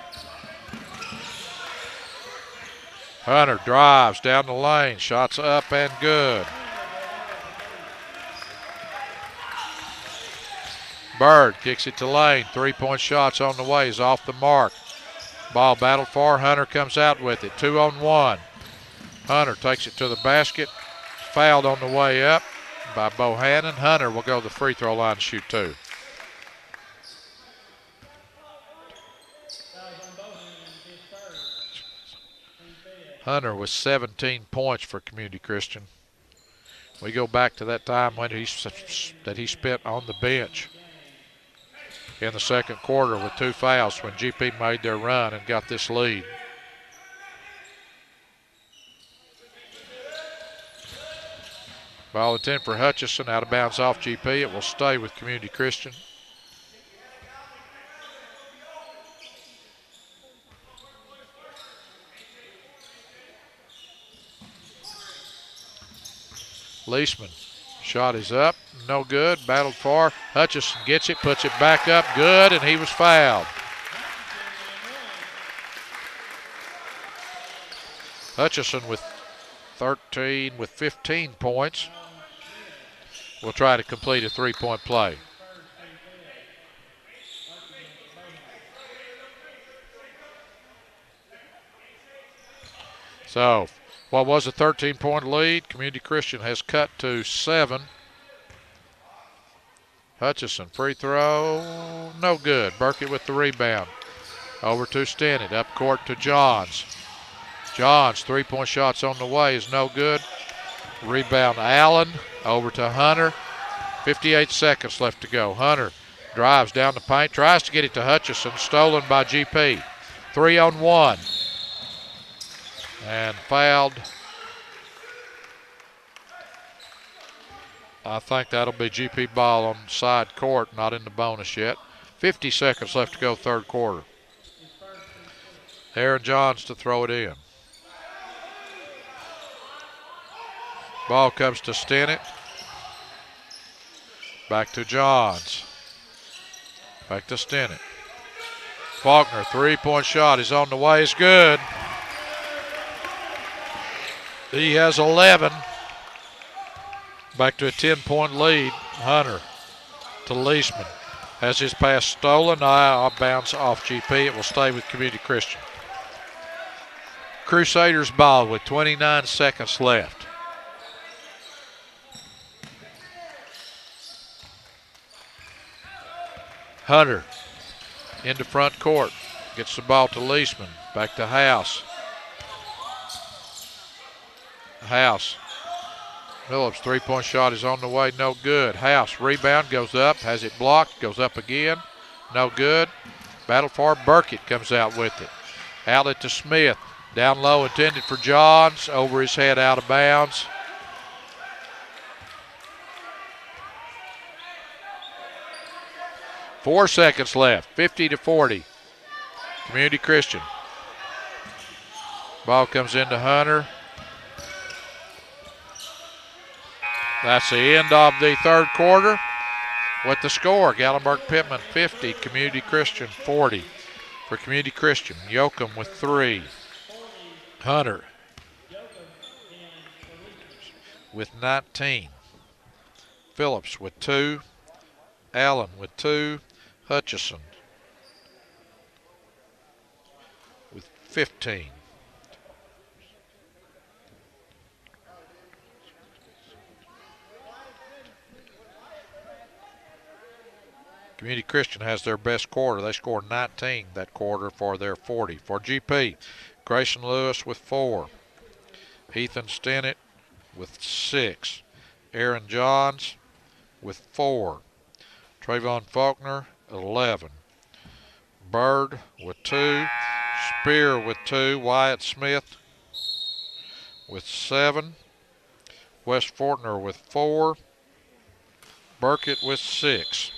Hunter drives down the lane. Shots up and good. Bird kicks it to Lane. 3-point shots on the way. Is off the mark. Ball battled for. Hunter comes out with it. 2-on-1. Hunter takes it to the basket. Fouled on the way up by Bohannon. Hunter will go to the free throw line to shoot 2. Hunter with 17 points for Community Christian. We go back to that time when he spent on the bench in the second quarter with 2 fouls when GP made their run and got this lead. Ball intended for Hutchison, out of bounds off GP. It will stay with Community Christian. Leisman, shot is up, no good, battled for. Hutchison gets it, puts it back up, good, and he was fouled. Hutchison with 15 points. Will try to complete a 3-point play. So, what was a 13-point lead, Community Christian has cut to 7. Hutchison, free throw, no good. Burkett with the rebound. Over to Stennett, up court to Johns. Johns, 3-point shots on the way is no good. Rebound Allen, over to Hunter. 58 seconds left to go. Hunter drives down the paint, tries to get it to Hutchison, stolen by GP. 3-on-1. And fouled. I think that'll be GP ball on side court, not in the bonus yet. 50 seconds left to go, third quarter. Aaron Johns to throw it in. Ball comes to Stennett. Back to Johns. Back to Stennett. Faulkner, 3-point shot is on the way, is good. He has 11. Back to a 10-point lead. Hunter to Leisman. Has his pass stolen. Off bounce off GP. It will stay with Community Christian. Crusaders ball with 29 seconds left. Hunter into front court. Gets the ball to Leisman. Back to House. House. Phillips, 3-point shot is on the way, no good. House, rebound, goes up, has it blocked, goes up again, no good. Battle for Burkett comes out with it. Outlet to Smith. Down low, intended for Johns. Over his head, out of bounds. Four seconds left, 50-40. Community Christian. Ball comes into Hunter. That's the end of the third quarter. With the score, Gallenberg-Pittman 50, Community Christian 40. For Community Christian, Yoakum with 3. Hunter with 19. Phillips with 2. Allen with 2. Hutchison with 15. Community Christian has their best quarter. They scored 19 that quarter for their 40. For GP, Grayson Lewis with 4. Ethan Stennett with 6. Aaron Johns with 4. Trayvon Faulkner, 11. Bird with 2. Spear with 2. Wyatt Smith with 7. Wes Fortner with 4. Burkett with 6.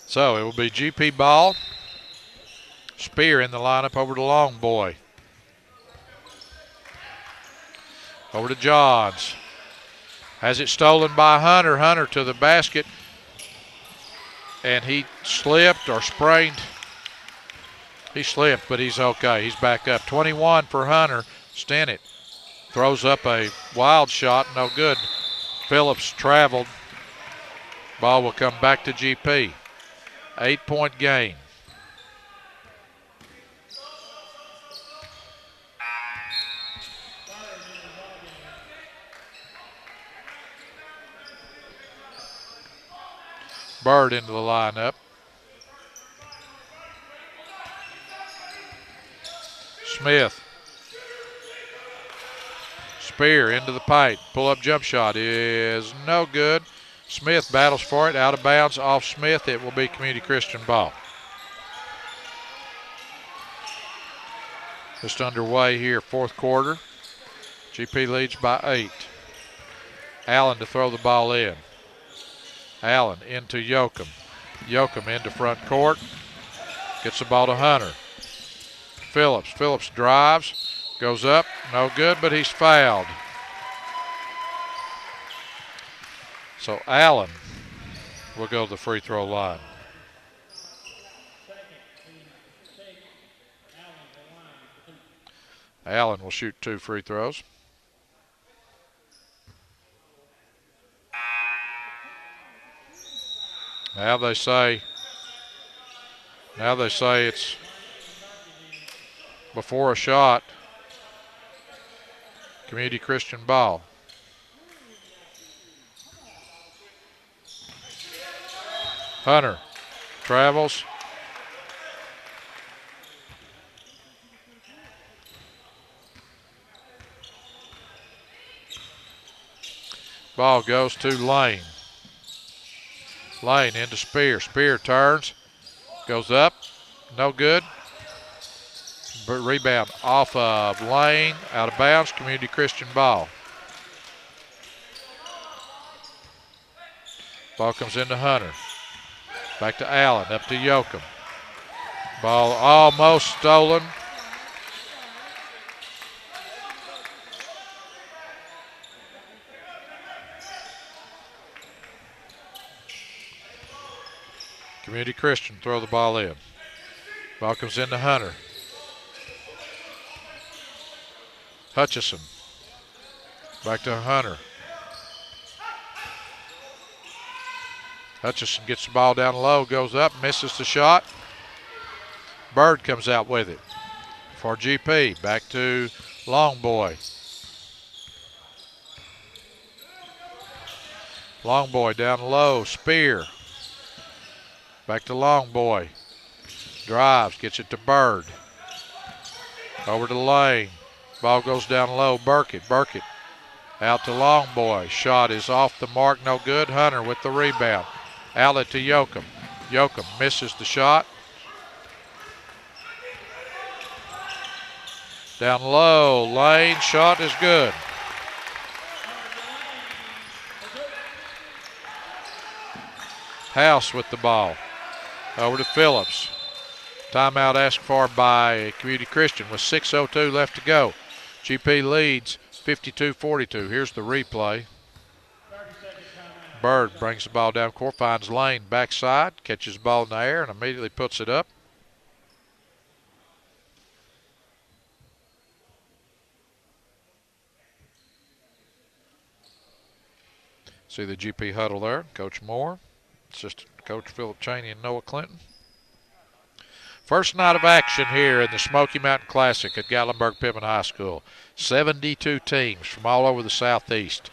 So it will be GP ball. Spear in the lineup over to Long Boy. Over to Johns. Has it stolen by Hunter. Hunter to the basket. And he slipped or sprained. He slipped, but he's okay. He's back up. 21 for Hunter. Stennett throws up a wild shot. No good. Phillips traveled. Ball will come back to GP. 8-point game. Bird into the lineup. Smith. Spear into the paint. Pull-up jump shot is no good. Smith battles for it. Out of bounds off Smith. It will be Community Christian ball. Just underway here, fourth quarter. GP leads by 8. Allen to throw the ball in. Allen into Yoakum. Yoakum into front court. Gets the ball to Hunter. Phillips. Phillips drives. Goes up. No good, but he's fouled. So Allen will go to the free throw line. Allen will shoot 2 free throws. Now they say it's before a shot. Community Christian ball. Hunter travels. Ball goes to Lane. Lane into Spear. Spear turns. Goes up. No good. But rebound off of Lane. Out of bounds. Community Christian ball. Ball comes into Hunter. Back to Allen. Up to Yoakum. Ball almost stolen. Community Christian throw the ball in. Ball comes into Hunter. Hutchison. Back to Hunter. Hutchison gets the ball down low, goes up, misses the shot. Bird comes out with it for GP. Back to Long Boy. Long Boy down low, Spear. Back to Long Boy. Drives, gets it to Bird. Over to Lane. Ball goes down low, Burkett. Burkett out to Long Boy. Shot is off the mark, no good. Hunter with the rebound. Outlet to Yoakum. Yoakum misses the shot. Down low, Lane, shot is good. House with the ball. Over to Phillips. Timeout asked for by Community Christian with 6:02 left to go. GP leads 52-42. Here's the replay. Bird brings the ball down court, finds Lane backside, catches the ball in the air, and immediately puts it up. See the GP huddle there. Coach Moore, assistant coach Philip Cheney, and Noah Clinton. First night of action here in the Smoky Mountain Classic at Gatlinburg-Pittman High School. 72 teams from all over the Southeast.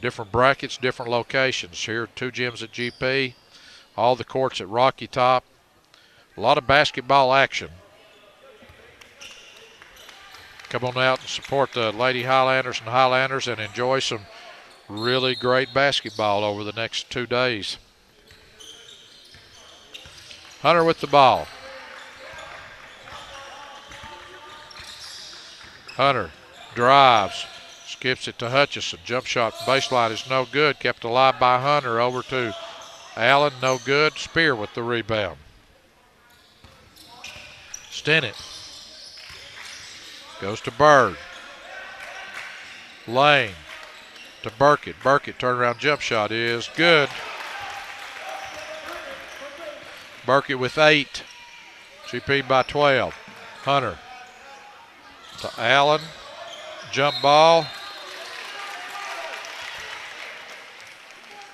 Different brackets, different locations. Here, 2 gyms at GP, all the courts at Rocky Top. A lot of basketball action. Come on out and support the Lady Highlanders and Highlanders and enjoy some really great basketball over the next 2 days. Hunter with the ball. Hunter drives, skips it to Hutchison. Jump shot baseline is no good. Kept alive by Hunter. Over to Allen, no good. Spear with the rebound. Stennett goes to Bird. Lane to Burkett. Burkett turnaround jump shot is good. Burkett with 8. GP by 12. Hunter to Allen. Jump ball.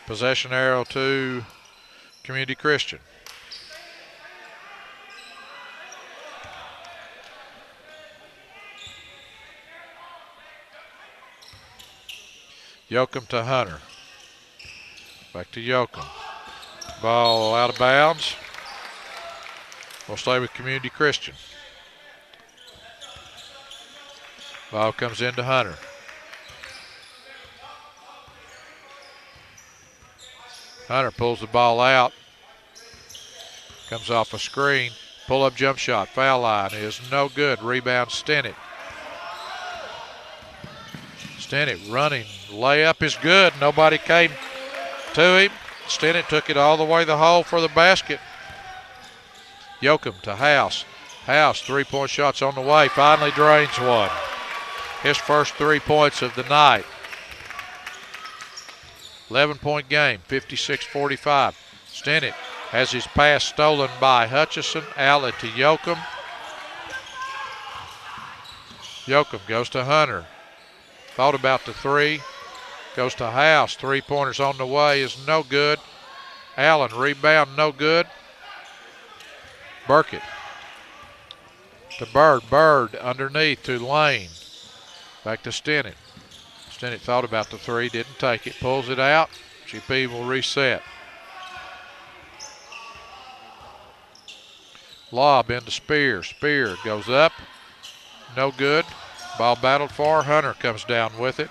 Possession arrow to Community Christian. Yoakum to Hunter. Back to Yoakum. Ball out of bounds. We'll stay with Community Christian. Ball comes into Hunter. Hunter pulls the ball out. Comes off a screen. Pull-up jump shot. Foul line is no good. Rebound Stennett. Stennett running. Layup is good. Nobody came to him. Stennett took it all the way to the hole for the basket. Yoakum to House. House, 3-point shots on the way. Finally drains one. His first 3 points of the night. 11-point game, 56-45. Stennett has his pass stolen by Hutchison. Outlet to Yoakum. Yoakum goes to Hunter. Thought about the 3. Goes to House. 3-pointers on the way is no good. Allen, rebound, no good. Burkett to Bird. Bird underneath to Lane. Back to Stennett. Stennett thought about the 3, didn't take it. Pulls it out. GP will reset. Lob into Spear. Spear goes up. No good. Ball battled for. Hunter comes down with it.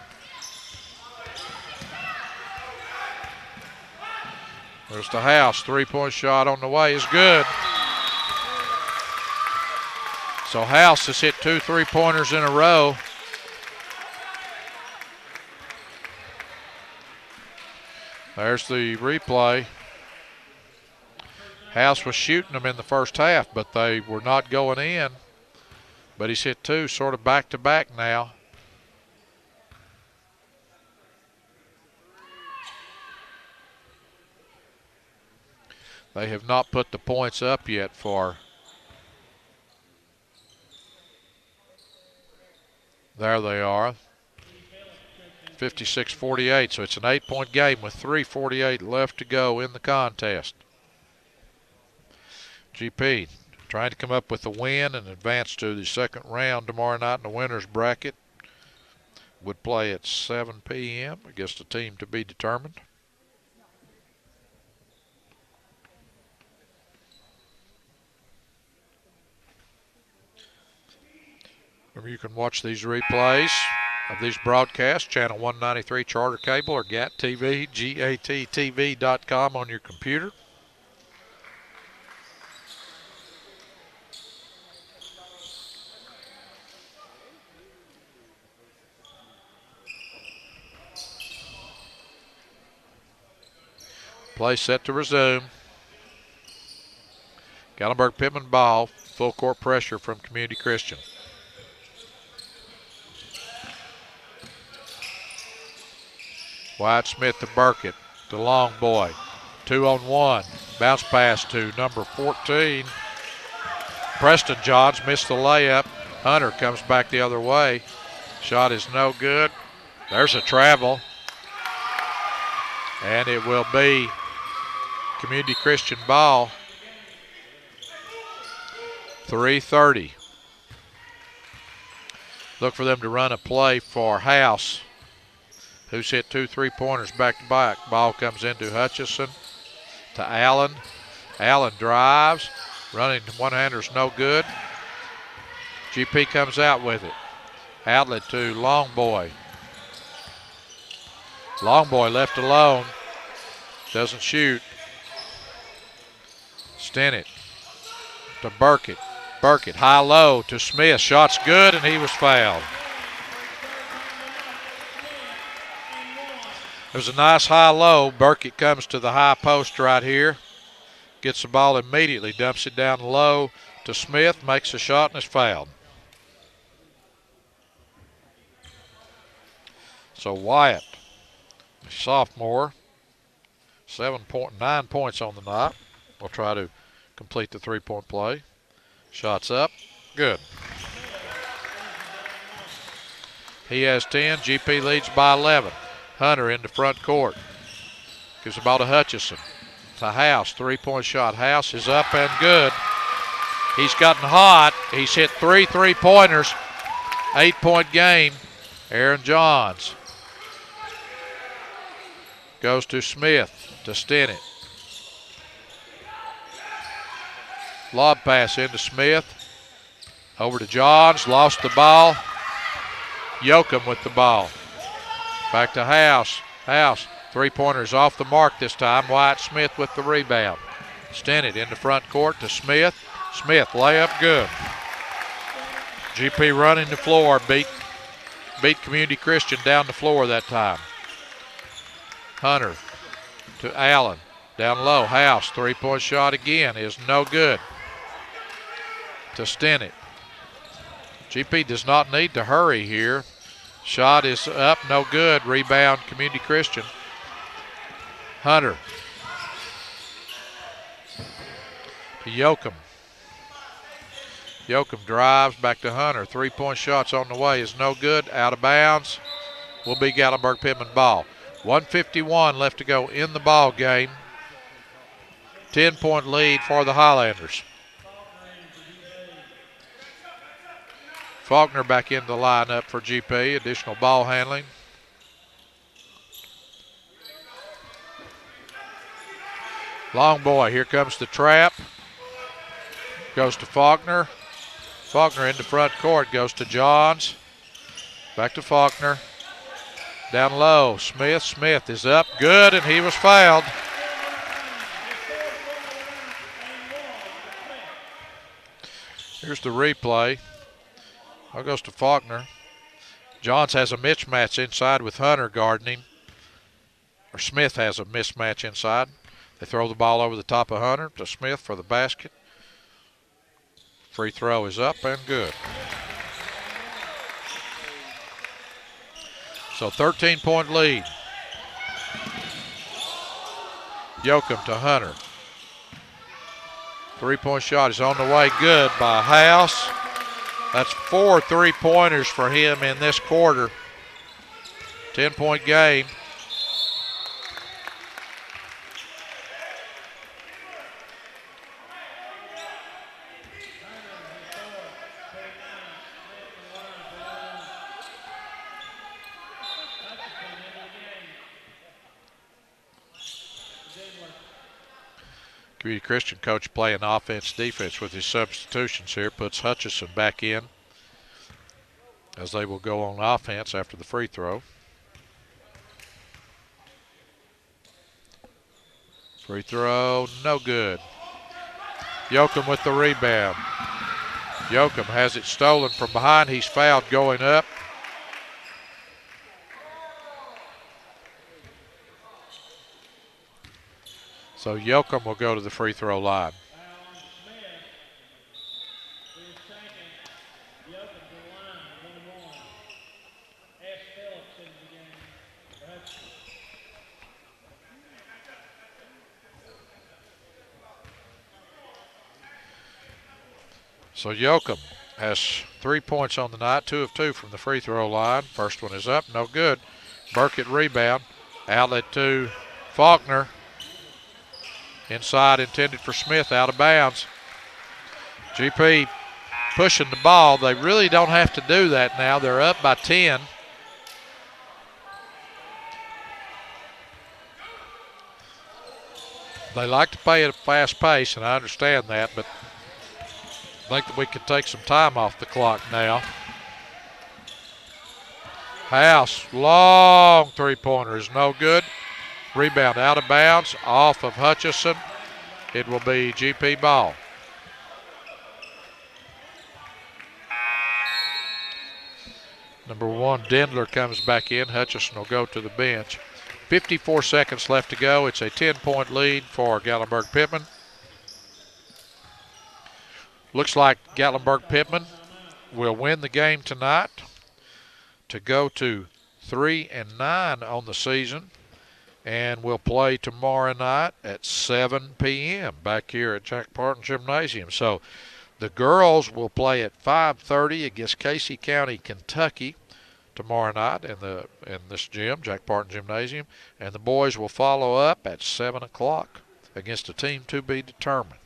There's the House. 3-point shot on the way is good. So House has hit 2 3-pointers in a row. There's the replay. House was shooting them in the first half, but they were not going in. But he's hit 2 sort of back-to-back now. They have not put the points up yet for. There they are. 56-48, so it's an 8-point game with 3:48 left to go in the contest. GP trying to come up with a win and advance to the second round tomorrow night in the winner's bracket. Would play at 7 p.m. against a team to be determined. Remember, you can watch these replays of these broadcasts, channel 193 Charter Cable or GAT TV, GATTV.com on your computer. Play set to resume. Gatlinburg-Pittman ball, full court pressure from Community Christian. Wyatt Smith to Burkett, the long boy. 2-on-1. Bounce pass to number 14. Preston Johns missed the layup. Hunter comes back the other way. Shot is no good. There's a travel. And it will be Community Christian ball. 3:30. Look for them to run a play for House, who's hit 2 3-pointers back to back. Ball comes into Hutchison to Allen. Allen drives. Running one-hander's no good. GP comes out with it. Outlet to Longboy. Longboy left alone. Doesn't shoot. Stennett to Burkett. Burkett high-low to Smith. Shot's good, and he was fouled. It was a nice high-low. Burkett comes to the high post right here. Gets the ball immediately. Dumps it down low to Smith. Makes a shot and is fouled. So Wyatt, sophomore, 9 points on the night. Will try to complete the three-point play. Shots up. Good. He has 10. GP leads by 11. Hunter into front court. Gives the ball to Hutchison. To House. Three-point shot. House is up and good. He's gotten hot. He's hit 3 3-pointers. 8-point game. Aaron Johns goes to Smith to Stennett. Lob pass into Smith. Over to Johns. Lost the ball. Yoakum with the ball. Back to House. House. Three-pointers off the mark this time. Wyatt Smith with the rebound. Stennett in the front court to Smith. Smith, layup good. GP running the floor. Beat Community Christian down the floor that time. Hunter to Allen. Down low. House. Three-point shot again is no good. To Stennett. GP does not need to hurry here. Shot is up, no good. Rebound, Community Christian. Hunter to Yoakum. Yoakum drives back to Hunter. Three-point shots on the way is no good. Out of bounds. Will be Gatlinburg-Pittman ball. 1:51 left to go in the ball game. 10-point lead for the Highlanders. Faulkner back in the lineup for GP. Additional ball handling. Long boy, here comes the trap. Goes to Faulkner. Faulkner into front court, goes to Johns. Back to Faulkner. Down low, Smith. Smith is up, good, and he was fouled. Here's the replay. Ball goes to Faulkner. Johns has a mismatch inside with Hunter guarding him. Or Smith has a mismatch inside. They throw the ball over the top of Hunter to Smith for the basket. Free throw is up and good. So 13-point lead. Yoakum to Hunter. Three-point shot is on the way, good by House. That's 4 3-pointers for him in this quarter. 10-point game. Community Christian coach playing offense-defense with his substitutions here. Puts Hutchison back in as they will go on offense after the free throw. Free throw, no good. Yoakum with the rebound. Yoakum has it stolen from behind. He's fouled going up. So Yoakum will go to the free throw line. So Yoakum has 3 points on the night, 2 of 2 from the free throw line. First one is up, no good. Burkett rebound. Outlet to Faulkner. Inside intended for Smith, out of bounds. GP pushing the ball. They really don't have to do that now. They're up by 10. They like to play at a fast pace, and I understand that, but I think that we could take some time off the clock now. House, long three-pointer is no good. Rebound out of bounds, off of Hutchison. It will be GP ball. Number 1, Dendler comes back in. Hutchison will go to the bench. 54 seconds left to go. It's a 10-point lead for Gatlinburg-Pittman. Looks like Gatlinburg-Pittman will win the game tonight to go to 3-9 on the season, and will play tomorrow night at 7 p.m. back here at Jack Parton Gymnasium. So the girls will play at 5:30 against Casey County, Kentucky tomorrow night in this gym, Jack Parton Gymnasium, and the boys will follow up at 7 o'clock against a team to be determined.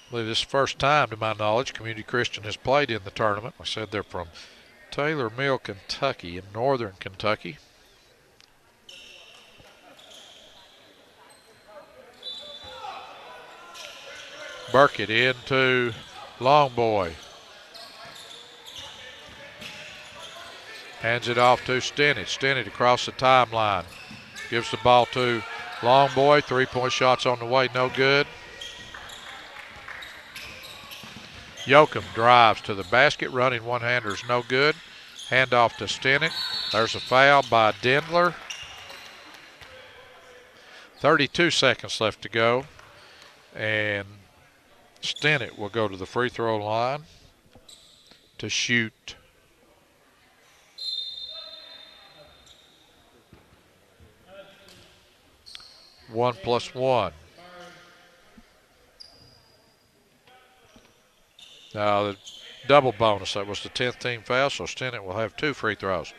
I believe this is the first time, to my knowledge, Community Christian has played in the tournament. I said they're from Taylor Mill, Kentucky, in northern Kentucky. Burkett into Longboy. Hands it off to Stennett. Stennett across the timeline. Gives the ball to Longboy. 3-point shots on the way, no good. Yoakum drives to the basket. Running one-hander is no good. Handoff to Stennett. There's a foul by Dendler. 32 seconds left to go. And Stennett will go to the free throw line to shoot. One plus one. Now the double bonus, that was the 10th team foul, so Stennett will have 2 free throws.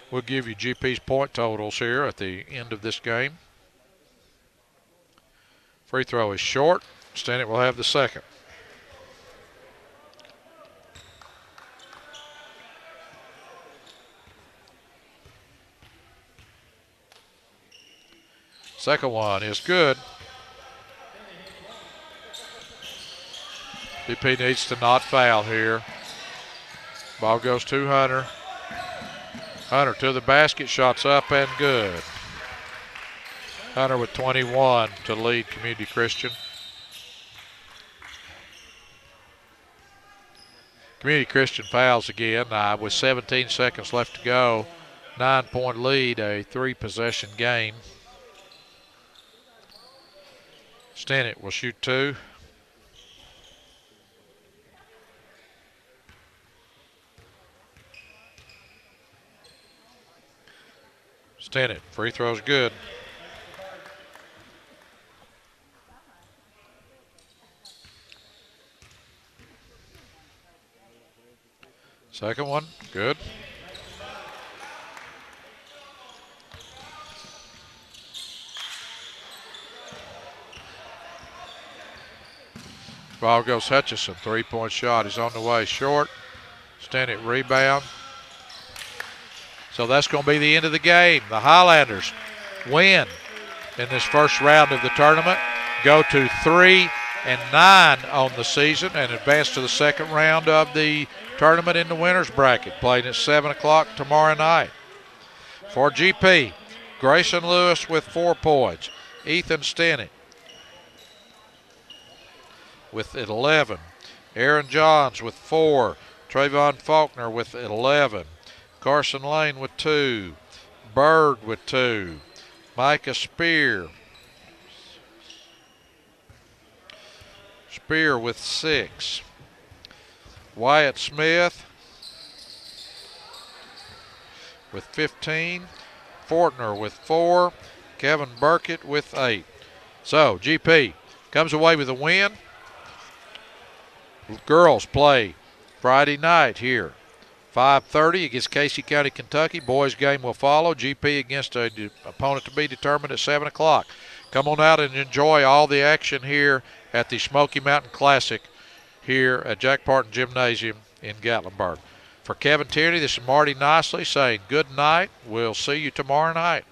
We'll give you GP's point totals here at the end of this game. Free throw is short. Stennett will have the second. Second one is good. BP needs to not foul here. Ball goes to Hunter. Hunter to the basket, shots up and good. Hunter with 21 to lead Community Christian. Community Christian fouls again with 17 seconds left to go. 9-point lead, a 3-possession game. Stennett will shoot 2. Stennett, free throw's good. Second one, good. Ball goes Hutchison, 3-point shot. He's on the way short. Stennett rebound. So that's going to be the end of the game. The Highlanders win in this first round of the tournament, go to 3-9 on the season, and advance to the second round of the tournament in the winners bracket, playing at 7 o'clock tomorrow night. For GP, Grayson Lewis with 4 points. Ethan Stennett with 11. Aaron Johns with 4. Trayvon Faulkner with 11. Carson Lane with 2. Bird with 2. Micah Spear with 6. Wyatt Smith with 15, Fortner with 4, Kevin Burkett with 8. So GP comes away with a win. Girls play Friday night here. 5:30 against Casey County, Kentucky. Boys game will follow. GP against an opponent to be determined at 7 o'clock. Come on out and enjoy all the action here at the Smoky Mountain Classic here at Jack Parton Gymnasium in Gatlinburg. For Kevin Tierney, this is Marty Nicely saying good night. We'll see you tomorrow night.